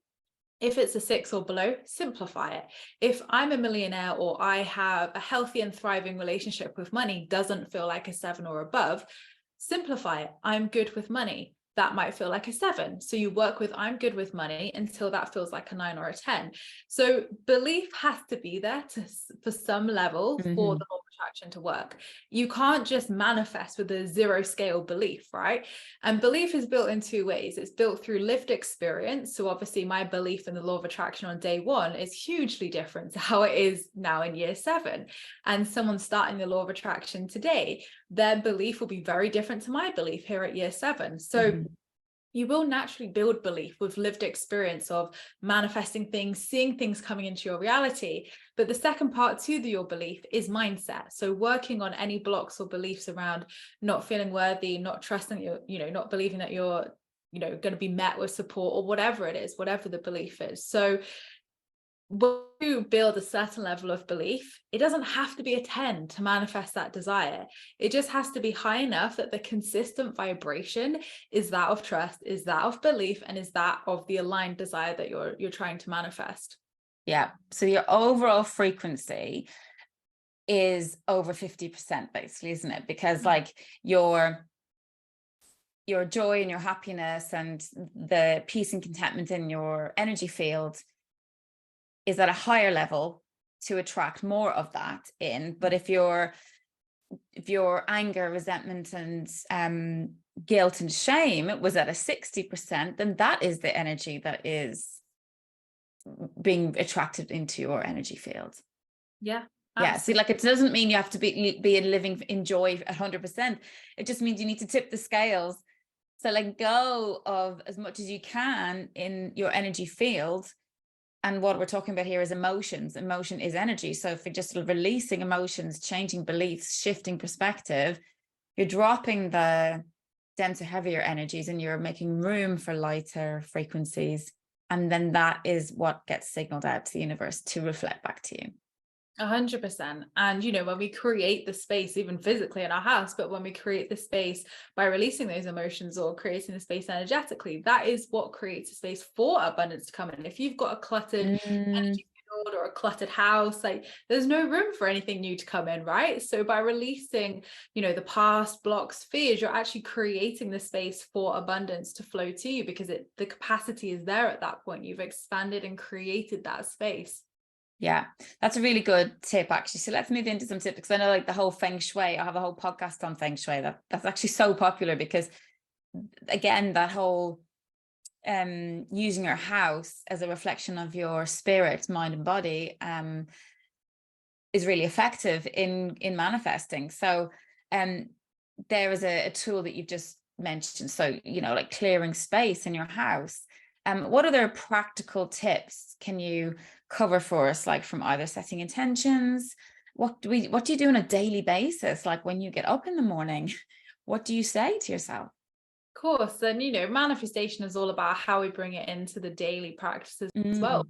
If it's a 6 or below, simplify it. If I'm a millionaire or I have a healthy and thriving relationship with money doesn't feel like a 7 or above, simplify it. I'm good with money. That might feel like a 7. So you work with, I'm good with money, until that feels like a 9 or a 10. So belief has to be there for some level for the law of attraction to work. You can't just manifest with a 0 scale belief, right? And belief is built in 2 ways. It's built through lived experience. So obviously my belief in the law of attraction on day 1 is hugely different to how it is now in year 7. And someone starting the law of attraction today, their belief will be very different to my belief here at year 7. So you will naturally build belief with lived experience of manifesting things, seeing things coming into your reality. But the second part to your belief is mindset. So working on any blocks or beliefs around not feeling worthy, not trusting you're, not believing that you're, going to be met with support, or whatever it is, whatever the belief is. So when you build a certain level of belief, it doesn't have to be a 10 to manifest that desire. It just has to be high enough that the consistent vibration is that of trust, is that of belief, and is that of the aligned desire that you're trying to manifest. Yeah. So your overall frequency is over 50%, basically, isn't it? Because like your joy and your happiness and the peace and contentment in your energy field is at a higher level to attract more of that in. But if your anger, resentment, and guilt and shame was at a 60%, then that is the energy that is being attracted into your energy field. Yeah. Yeah. See, like, it doesn't mean you have to be living in joy 100%. It just means you need to tip the scales. So let go of as much as you can in your energy field. And what we're talking about here is emotions. Emotion is energy. So if you're just releasing emotions, changing beliefs, shifting perspective, you're dropping the denser, heavier energies, and you're making room for lighter frequencies. And then that is what gets signaled out to the universe to reflect back to you. 100%. And, when we create the space, even physically in our house, but when we create the space by releasing those emotions or creating the space energetically, that is what creates a space for abundance to come in. If you've got a cluttered energy field or a cluttered house, like there's no room for anything new to come in, right? So by releasing, the past blocks, fears, you're actually creating the space for abundance to flow to you, because the capacity is there at that point. You've expanded and created that space. Yeah, that's a really good tip, actually. So let's move into some tips, because I know like the whole feng shui, I have a whole podcast on feng shui that's actually so popular, because again, that whole using your house as a reflection of your spirit, mind and body is really effective in manifesting. So there is a tool that you've just mentioned, so like clearing space in your house. What other practical tips can you cover for us, like from either setting intentions? What do you do on a daily basis? Like when you get up in the morning, what do you say to yourself? Of course. And, manifestation is all about how we bring it into the daily practices as well.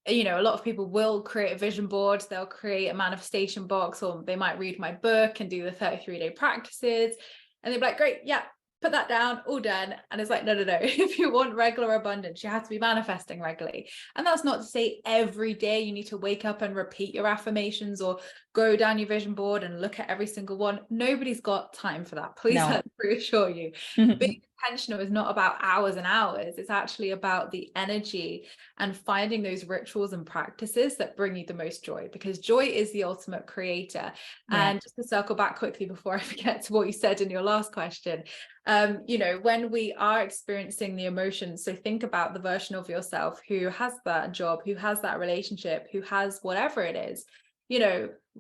Because, a lot of people will create a vision board, they'll create a manifestation box, or they might read my book and do the 33-day practices. And they'll be like, great, yeah, put that down, all done. And it's like, no. If you want regular abundance, you have to be manifesting regularly. And that's not to say every day you need to wake up and repeat your affirmations or go down your vision board and look at every single one. Nobody's got time for that. Please, let me reassure you. Being intentional is not about hours and hours. It's actually about the energy and finding those rituals and practices that bring you the most joy, because joy is the ultimate creator. Yeah. And just to circle back quickly before I forget to what you said in your last question, when we are experiencing the emotions, so think about the version of yourself who has that job, who has that relationship, who has whatever it is,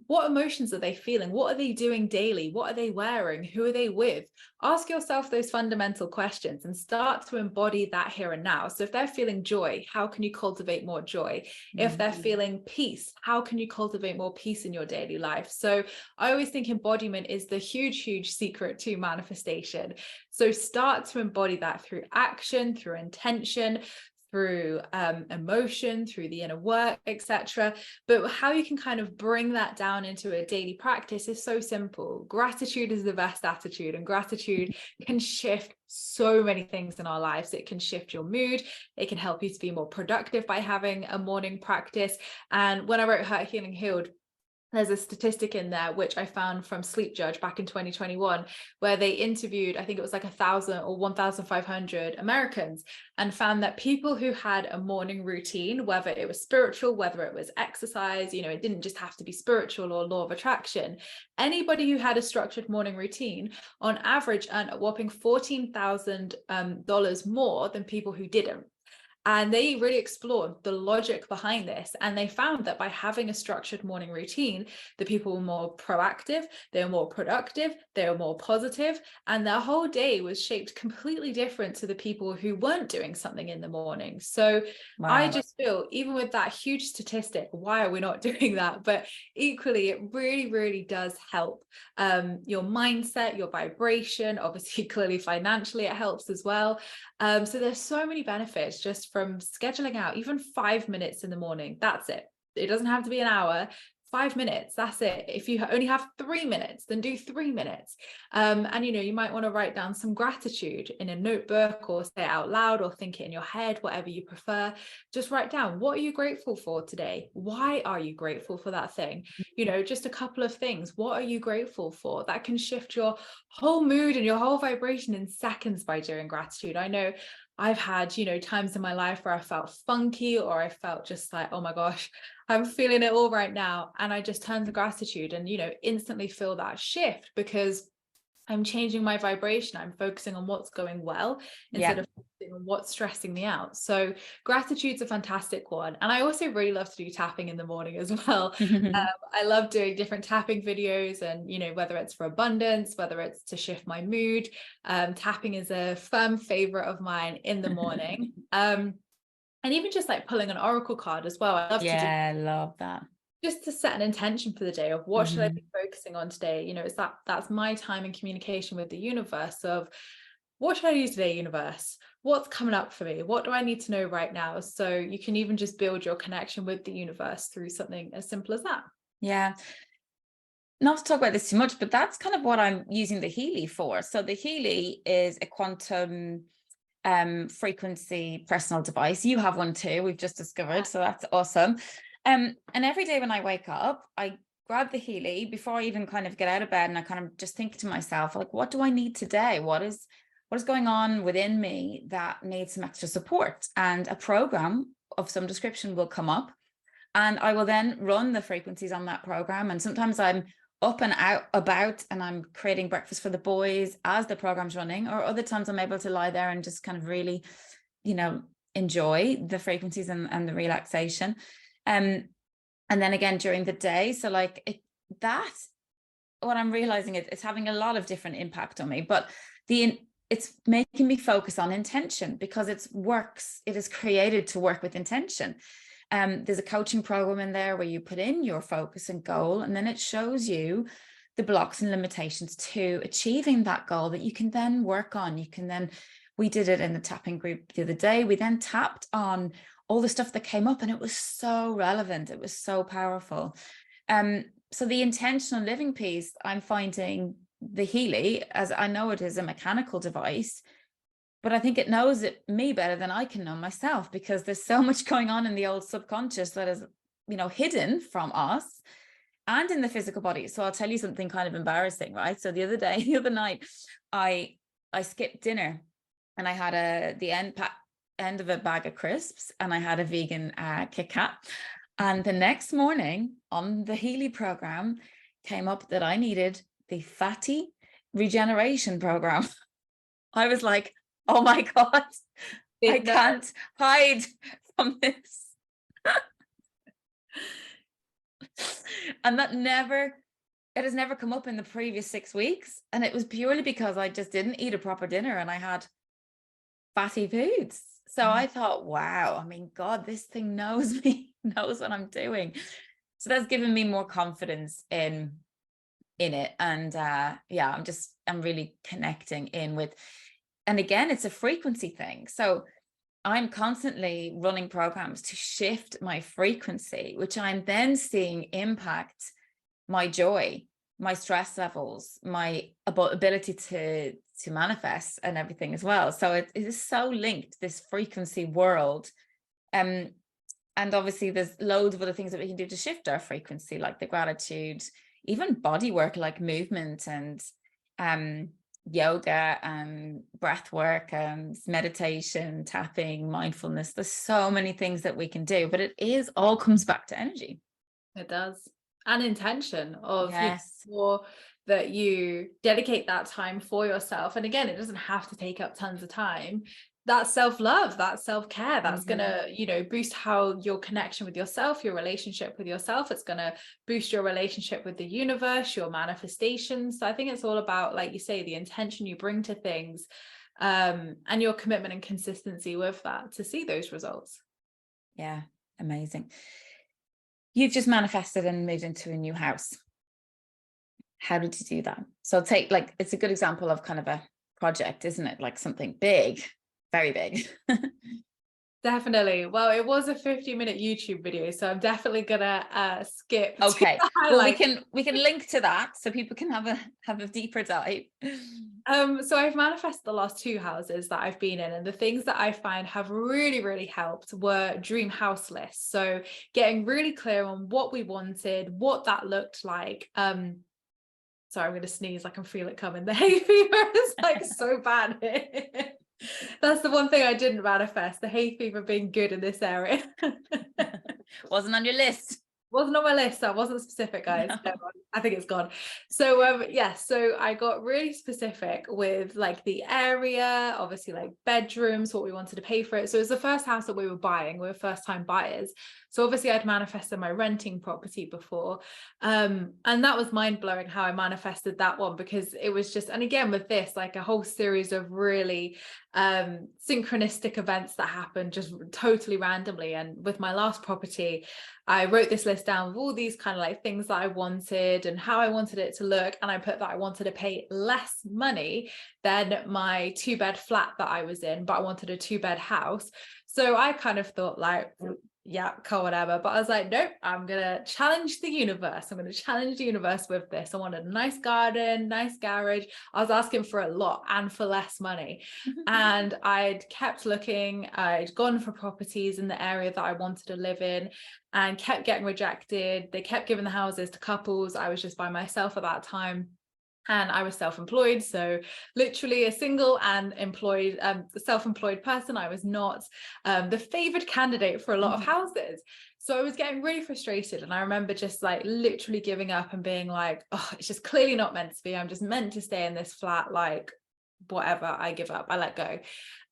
what emotions are they feeling? What are they doing daily? What are they wearing? Who are they with? Ask yourself those fundamental questions and start to embody that here and now. So if they're feeling joy, how can you cultivate more joy? If they're feeling peace, how can you cultivate more peace in your daily life? So I always think embodiment is the huge secret to manifestation. So start to embody that through action, through intention, through emotion, through the inner work, etc. But how you can kind of bring that down into a daily practice is so simple. Gratitude is the best attitude, and gratitude can shift so many things in our lives. It can shift your mood. It can help you to be more productive by having a morning practice. And when I wrote Hurt, Healing, Healed, there's a statistic in there which I found from Sleep Judge back in 2021, where they interviewed, I think it was like 1,000 or 1,500 Americans, and found that people who had a morning routine, whether it was spiritual, whether it was exercise, it didn't just have to be spiritual or law of attraction. Anybody who had a structured morning routine on average earned a whopping $14,000 more than people who didn't. And they really explored the logic behind this. And they found that by having a structured morning routine, the people were more proactive, they were more productive, they were more positive, and their whole day was shaped completely different to the people who weren't doing something in the morning. So wow. I just feel, even with that huge statistic, why are we not doing that? But equally, it really does help your mindset, your vibration, obviously, clearly financially, it helps as well. So there's so many benefits just from scheduling out even 5 minutes in the morning. That's it. It doesn't have to be an hour. 5 minutes, that's it. If you only have 3 minutes, then do 3 minutes. And you might want to write down some gratitude in a notebook, or say it out loud, or think it in your head, whatever you prefer. Just write down, what are you grateful for today? Why are you grateful for that thing? Just a couple of things. What are you grateful for? That can shift your whole mood and your whole vibration in seconds by doing gratitude. I know I've had, times in my life where I felt funky, or I felt just like, oh my gosh, I'm feeling it all right now. And I just turn to gratitude and, instantly feel that shift, because I'm changing my vibration. I'm focusing on what's going well instead of focusing on what's stressing me out. So gratitude's a fantastic one. And I also really love to do tapping in the morning as well. I love doing different tapping videos, and, whether it's for abundance, whether it's to shift my mood, tapping is a firm favorite of mine in the morning. And even just like pulling an oracle card as well. I love to do. I love that. Just to set an intention for the day of what should I be focusing on today? It's that's my time in communication with the universe of, what should I do today, universe? What's coming up for me? What do I need to know right now? So you can even just build your connection with the universe through something as simple as that. Yeah. Not to talk about this too much, but that's kind of what I'm using the Healy for. So the Healy is a quantum frequency personal device. You have one too, we've just discovered, so that's awesome. And every day when I wake up, I grab the Healy before I even kind of get out of bed, and I kind of just think to myself, like, what do I need today? What is going on within me that needs some extra support? And a program of some description will come up, and I will then run the frequencies on that program. And sometimes I'm up and out about and I'm creating breakfast for the boys as the program's running, or other times I'm able to lie there and just kind of really, enjoy the frequencies and the relaxation. And then again during the day. So like what I'm realizing is it's having a lot of different impact on me, but it's making me focus on intention, because it is created to work with intention. There's a coaching program in there where you put in your focus and goal, and then it shows you the blocks and limitations to achieving that goal that you can then work on. We did it in the tapping group the other day. We then tapped on all the stuff that came up, and it was so relevant. It was so powerful. So the intentional living piece, I'm finding the Healy, as I know it is a mechanical device, but I think it knows me better than I can know myself, because there's so much going on in the old subconscious that is, hidden from us and in the physical body. So I'll tell you something kind of embarrassing, right? So the other night, I skipped dinner, and I had the end of a bag of crisps, and I had a vegan Kit Kat. And the next morning on the Healy program came up that I needed the fatty regeneration program. I was like, oh my God, I can't hide from this. And it has never come up in the previous 6 weeks. And it was purely because I just didn't eat a proper dinner and I had fatty foods. So I thought, wow, I mean, God, this thing knows me, knows what I'm doing. So that's given me more confidence in it. And I'm really connecting in with, and again, it's a frequency thing. So I'm constantly running programs to shift my frequency, which I'm then seeing impact my joy, my stress levels, my ability to manifest and everything as well. So it is so linked, this frequency world. And obviously there's loads of other things that we can do to shift our frequency, like the gratitude, even body work, like movement and yoga and breath work and meditation, tapping, mindfulness. There's so many things that we can do, but all comes back to energy. It does. And intention of, yes, that you dedicate that time for yourself. And again, it doesn't have to take up tons of time. That self-love, that self-care, that's gonna, boost how your connection with yourself, your relationship with yourself. It's gonna boost your relationship with the universe, your manifestations. So I think it's all about, like you say, the intention you bring to things, and your commitment and consistency with that to see those results. Yeah, amazing. You've just manifested and moved into a new house. How did you do that? So it's a good example of kind of a project, isn't it? Like something big, very big. Definitely. Well, it was a 50-minute YouTube video, so I'm definitely gonna skip. Okay. Well, we can link to that so people can have a deeper dive. So I've manifested the last 2 houses that I've been in, and the things that I find have really, really helped were dream house lists. So getting really clear on what we wanted, what that looked like. Sorry, I'm going to sneeze. I can feel it coming. The hay fever is like so bad. That's the one thing I didn't manifest, the hay fever being good in this area. Wasn't on your list. Wasn't on my list. That wasn't specific, guys. No. I think it's gone. So so I got really specific with like the area, obviously like bedrooms, what we wanted to pay for it. So it was the first house that we were buying. We were first time buyers. So obviously I'd manifested my renting property before. And that was mind blowing how I manifested that one, because it was just, and again with this, like a whole series of really synchronistic events that happened just totally randomly. And with my last property, I wrote this list down with all these kind of like things that I wanted, inside and how I wanted it to look. And I put that I wanted to pay less money than my 2-bed flat that I was in, but I wanted a 2-bed house. So I kind of thought like, yeah, cool, whatever. But I was like, nope, I'm going to challenge the universe. I'm going to challenge the universe with this. I wanted a nice garden, nice garage. I was asking for a lot and for less money. And I'd kept looking. I'd gone for properties in the area that I wanted to live in and kept getting rejected. They kept giving the houses to couples. I was just by myself at that time. And I was self-employed, so literally a single and employed, self-employed person. I was not the favored candidate for a lot of houses. So I was getting really frustrated. And I remember just like literally giving up and being like, oh, it's just clearly not meant to be. I'm just meant to stay in this flat, like whatever, I give up, I let go.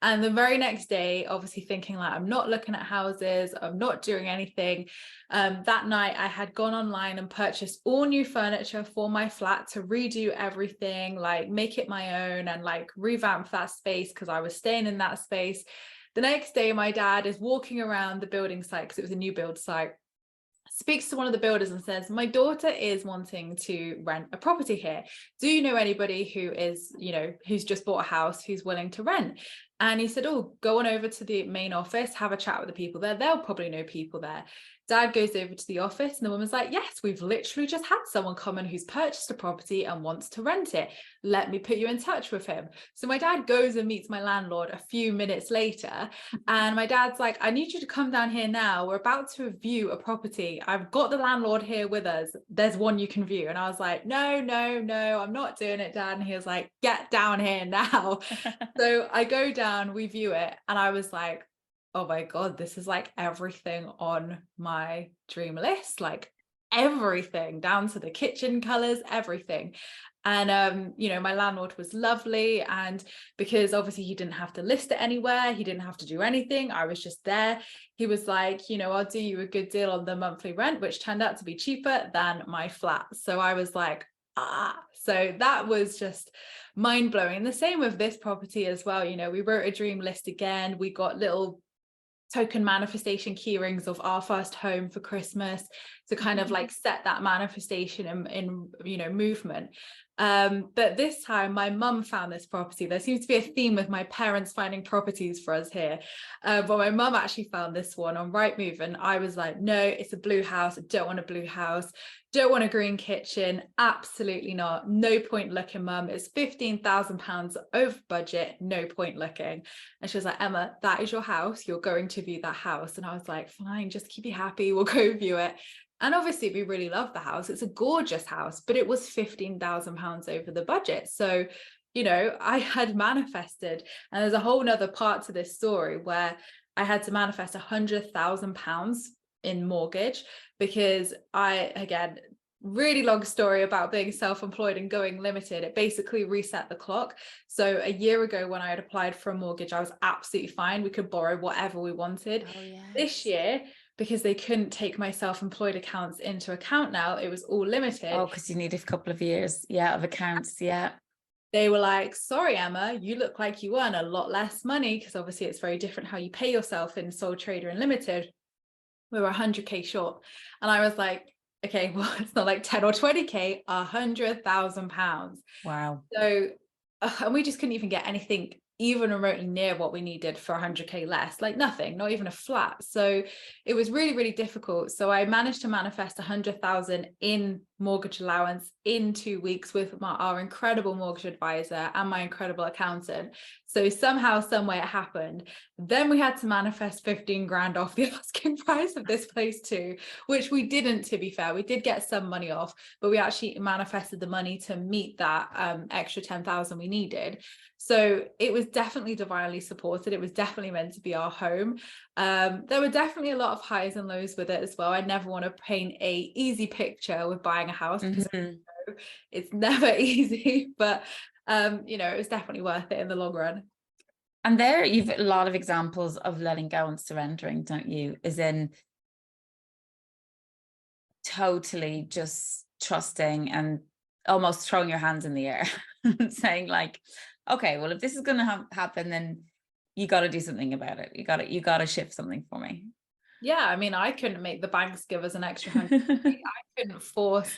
And the very next day, obviously thinking like, I'm not looking at houses, I'm not doing anything. That night I had gone online and purchased all new furniture for my flat to redo everything, like make it my own and like revamp that space because I was staying in that space. The next day, my dad is walking around the building site because it was a new build site, speaks to one of the builders and says, my daughter is wanting to rent a property here. Do you know anybody who is, you know, who's just bought a house, who's willing to rent? And he said, oh, go on over to the main office, have a chat with the people there. They'll probably know people there. Dad goes over to the office and the woman's like, yes, we've literally just had someone come in who's purchased a property and wants to rent it. Let me put you in touch with him. So my dad goes and meets my landlord a few minutes later. And my dad's like, I need you to come down here now. We're about to view a property. I've got the landlord here with us. There's one you can view. And I was like, no, I'm not doing it, Dad. And he was like, get down here now. So I go down, we view it. And I was like, oh my God, this is like everything on my dream list, like everything down to the kitchen colors, everything. And you know, my landlord was lovely, and because obviously he didn't have to list it anywhere, he didn't have to do anything, I was just there. He was like, you know, I'll do you a good deal on the monthly rent, which turned out to be cheaper than my flat. So I was like, so that was just mind-blowing. The same with this property as well. You know, we wrote a dream list again. We got little token manifestation key rings of our first home for Christmas to kind of like set that manifestation in you know, movement. But this time my mum found this property. There seems to be a theme with my parents finding properties for us here, but my mum actually found this one on Rightmove, and I was like, no, it's a blue house. I don't want a blue house, don't want a green kitchen, absolutely not, no point looking, mum, it's £15,000 over budget, no point looking. And she was like, Emma, that is your house, you're going to view that house. And I was like, fine, just keep you happy, we'll go view it. And obviously we really love the house, it's a gorgeous house, but it was £15,000 over the budget. So, you know, I had manifested, and there's a whole nother part to this story where I had to manifest £100,000 in mortgage, because again, really long story about being self-employed and going limited, it basically reset the clock. So a year ago when I had applied for a mortgage, I was absolutely fine, we could borrow whatever we wanted. This year, because they couldn't take my self-employed accounts into account now, it was all limited. Oh, because you need a couple of years, of accounts. They were like, sorry, Emma, you look like you earn a lot less money, because obviously it's very different how you pay yourself in sole trader and limited. We were 100k short. And I was like, okay, well, it's not like 10 or 20k, £100,000. Wow. So, and we just couldn't even get anything even remotely near what we needed for 100k less, like nothing, not even a flat. So it was really, really difficult. So I managed to manifest 100,000 in mortgage allowance in 2 weeks with our incredible mortgage advisor and my incredible accountant. So somehow, some way it happened. Then we had to manifest 15 grand off the asking price of this place too, which we didn't, to be fair. We did get some money off, but we actually manifested the money to meet that extra 10,000 we needed. So it was definitely divinely supported. It was definitely meant to be our home. There were definitely a lot of highs and lows with it as well. I never want to paint a easy picture with buying a house, because it's never easy, but you know, it was definitely worth it in the long run. And there you've a lot of examples of letting go and surrendering, don't you? As in totally just trusting and almost throwing your hands in the air and saying like, okay, well, if this is going to happen, then you got to do something about it. You got to shift something for me. Yeah, I mean, I couldn't make the banks give us an extra 100. I couldn't force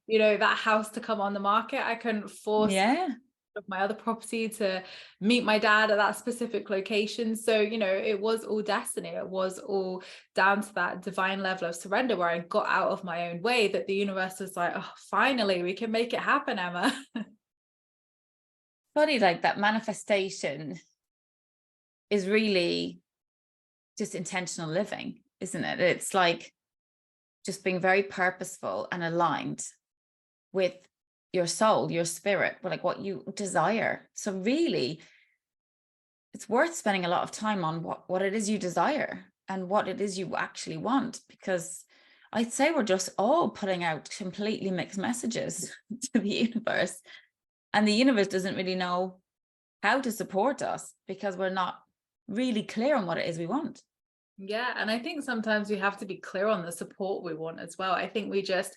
you know, that house to come on the market. I couldn't force Yeah. of my other property to meet my dad at that specific location. So, you know, it was all destiny. It was all down to that divine level of surrender where I got out of my own way, that the universe was like, oh, finally, we can make it happen, Emma. Funny, like that manifestation is really just intentional living, isn't it? It's like just being very purposeful and aligned with your soul, your spirit, like what you desire. So really, it's worth spending a lot of time on what it is you desire and what it is you actually want, because I'd say we're just all putting out completely mixed messages to the universe, and the universe doesn't really know how to support us because we're not really clear on what it is we want. Yeah, and I think sometimes we have to be clear on the support we want as well. I think we just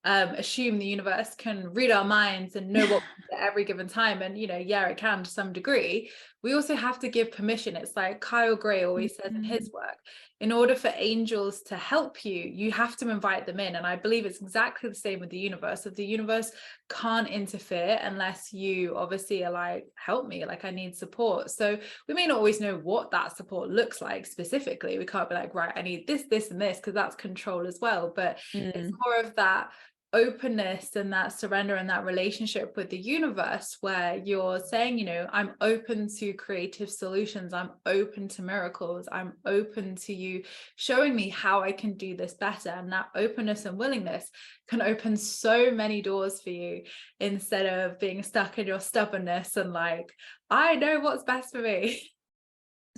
assume the universe can read our minds and know what we want at every given time. And, you know, yeah, it can to some degree. We also have to give permission. It's like Kyle Gray always says in his work, in order for angels to help you, you have to invite them in. And I believe it's exactly the same with the universe. If the universe can't interfere unless you obviously are like, help me, like I need support. So we may not always know what that support looks like specifically. We can't be like, right, I need this, this, and this, because that's control as well. But it's more of that openness and that surrender and that relationship with the universe where you're saying, you know, I'm open to creative solutions, I'm open to miracles, I'm open to you showing me how I can do this better. And that openness and willingness can open so many doors for you, instead of being stuck in your stubbornness and like, I know what's best for me.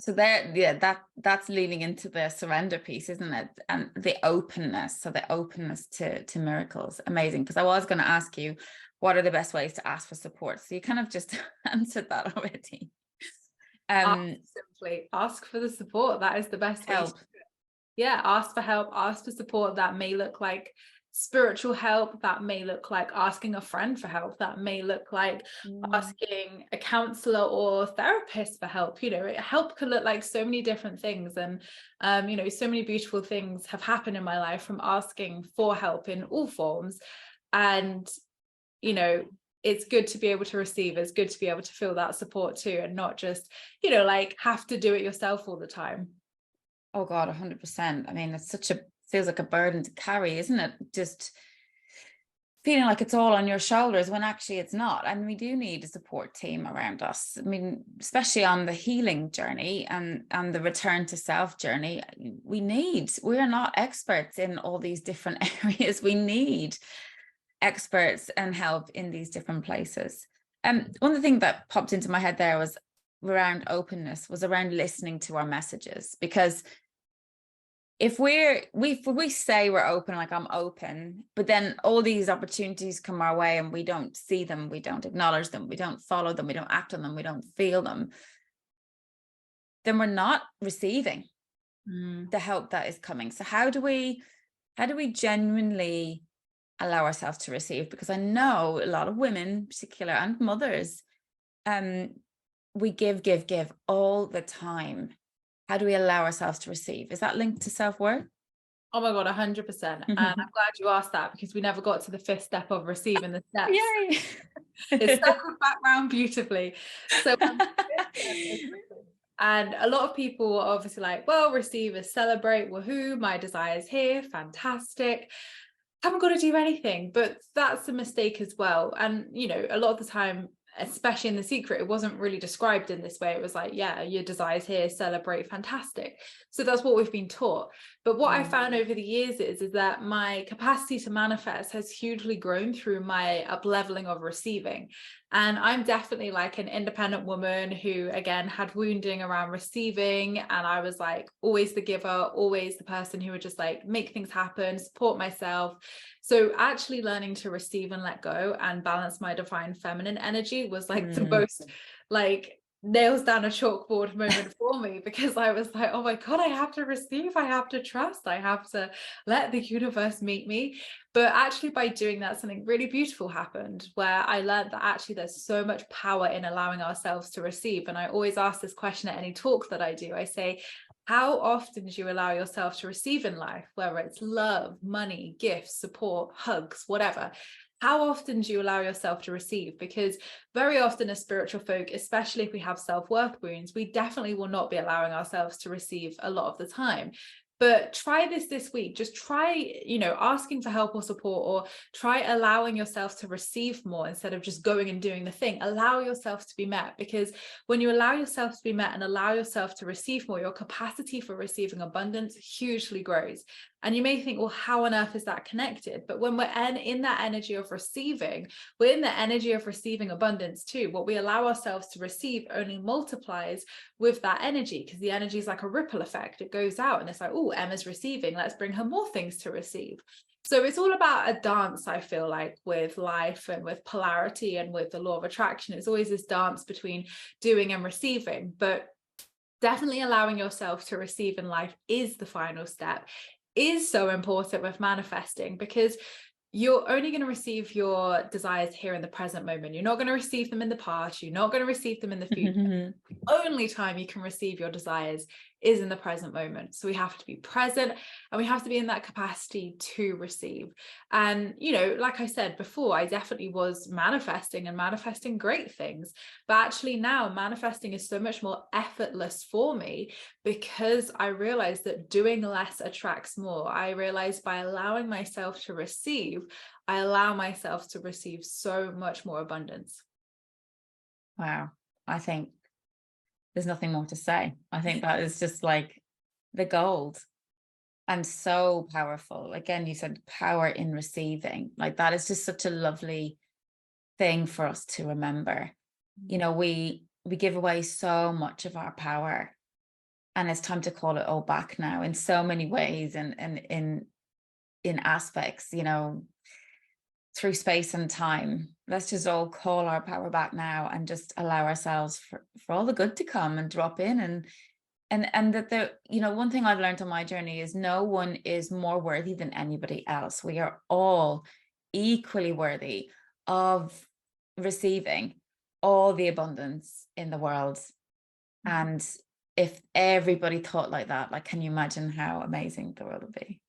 So there, yeah, that's leaning into the surrender piece, isn't it? And the openness. So the openness to miracles. Amazing. Because I was going to ask you, what are the best ways to ask for support? So you kind of just answered that already. Simply ask for the support. That is the best way. Help. Yeah, ask for help, ask for support. That may look like spiritual help, that may look like asking a friend for help, that may look like asking a counselor or therapist for help. You know, help can look like so many different things. And you know, so many beautiful things have happened in my life from asking for help in all forms. And you know, it's good to be able to receive, it's good to be able to feel that support too, and not just, you know, like have to do it yourself all the time. Oh God, 100%. I mean, feels like a burden to carry, isn't it? Just feeling like it's all on your shoulders when actually it's not. And we do need a support team around us. I mean, especially on the healing journey and the return to self journey, we're not experts in all these different areas. We need experts and help in these different places. One of the things that popped into my head there was around openness, was around listening to our messages. Because if we say we're open, like I'm open, but then all these opportunities come our way and we don't see them, we don't acknowledge them, we don't follow them, we don't act on them, we don't feel them, then we're not receiving the help that is coming. So how do we genuinely allow ourselves to receive? Because I know a lot of women in particular, and mothers, we give all the time. How do we allow ourselves to receive? Is that linked to self-worth? Oh my God, 100%. And I'm glad you asked that, because we never got to the fifth step of receiving the steps. Yay. It's circled back round beautifully. So and a lot of people are obviously like, well, receive is celebrate, woohoo, my desire is here, fantastic. Haven't got to do anything. But that's a mistake as well. And you know, a lot of the time, especially in The Secret, it wasn't really described in this way. It was like, yeah, your desires here, celebrate, fantastic. So that's what we've been taught. But what I found over the years is that my capacity to manifest has hugely grown through my up-leveling of receiving. And I'm definitely like an independent woman who, again, had wounding around receiving. And I was like always the giver, always the person who would just like make things happen, support myself. So actually learning to receive and let go and balance my divine feminine energy was like the most like nails down a chalkboard moment for me, because I was like, oh my God, I have to receive, I have to trust, I have to let the universe meet me. But actually by doing that, something really beautiful happened, where I learned that actually there's so much power in allowing ourselves to receive. And I always ask this question at any talk that I do. I say, how often do you allow yourself to receive in life, whether it's love, money, gifts, support, hugs, whatever? How often do you allow yourself to receive? Because very often as spiritual folk, especially if we have self-worth wounds, we definitely will not be allowing ourselves to receive a lot of the time. But try this week. Just try, asking for help or support, or try allowing yourself to receive more instead of just going and doing the thing. Allow yourself to be met, because when you allow yourself to be met and allow yourself to receive more, your capacity for receiving abundance hugely grows. And you may think, well, how on earth is that connected? But when we're in that energy of receiving, we're in the energy of receiving abundance too. What we allow ourselves to receive only multiplies with that energy, because the energy is like a ripple effect. It goes out and it's like, oh, Emma's receiving, let's bring her more things to receive. So it's all about a dance, I feel like, with life and with polarity and with the law of attraction. It's always this dance between doing and receiving, but definitely allowing yourself to receive in life is the final step, is so important with manifesting, because you're only going to receive your desires here in the present moment. You're not going to receive them in the past. You're not going to receive them in the future. The only time you can receive your desires is in the present moment. So we have to be present, and we have to be in that capacity to receive. And, like I said before, I definitely was manifesting and manifesting great things. But actually now manifesting is so much more effortless for me, because I realized that doing less attracts more. I realized by allowing myself to receive, I allow myself to receive so much more abundance. Wow. I think there's nothing more to say. I think that is just like the gold, and so powerful. Again, you said power in receiving. Like, that is just such a lovely thing for us to remember. We give away so much of our power, and it's time to call it all back now in so many ways, and in aspects, through space and time. Let's just all call our power back now and just allow ourselves for all the good to come and drop in. And that one thing I've learned on my journey is no one is more worthy than anybody else. We are all equally worthy of receiving all the abundance in the world. And if everybody thought like that, like, can you imagine how amazing the world would be?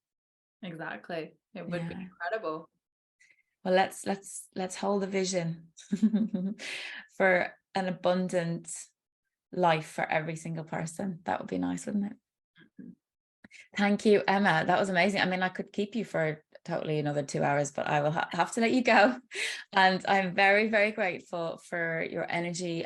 Exactly. It would be incredible. Well, let's hold a vision for an abundant life for every single person. That would be nice, wouldn't it? Thank you, Emma. That was amazing. I mean, I could keep you for totally another 2 hours, but I will have to let you go. And I'm very, very grateful for your energy,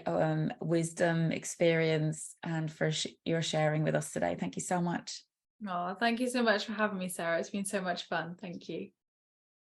wisdom, experience, and for your sharing with us today. Thank you so much. Oh, thank you so much for having me, Sarah. It's been so much fun. Thank you.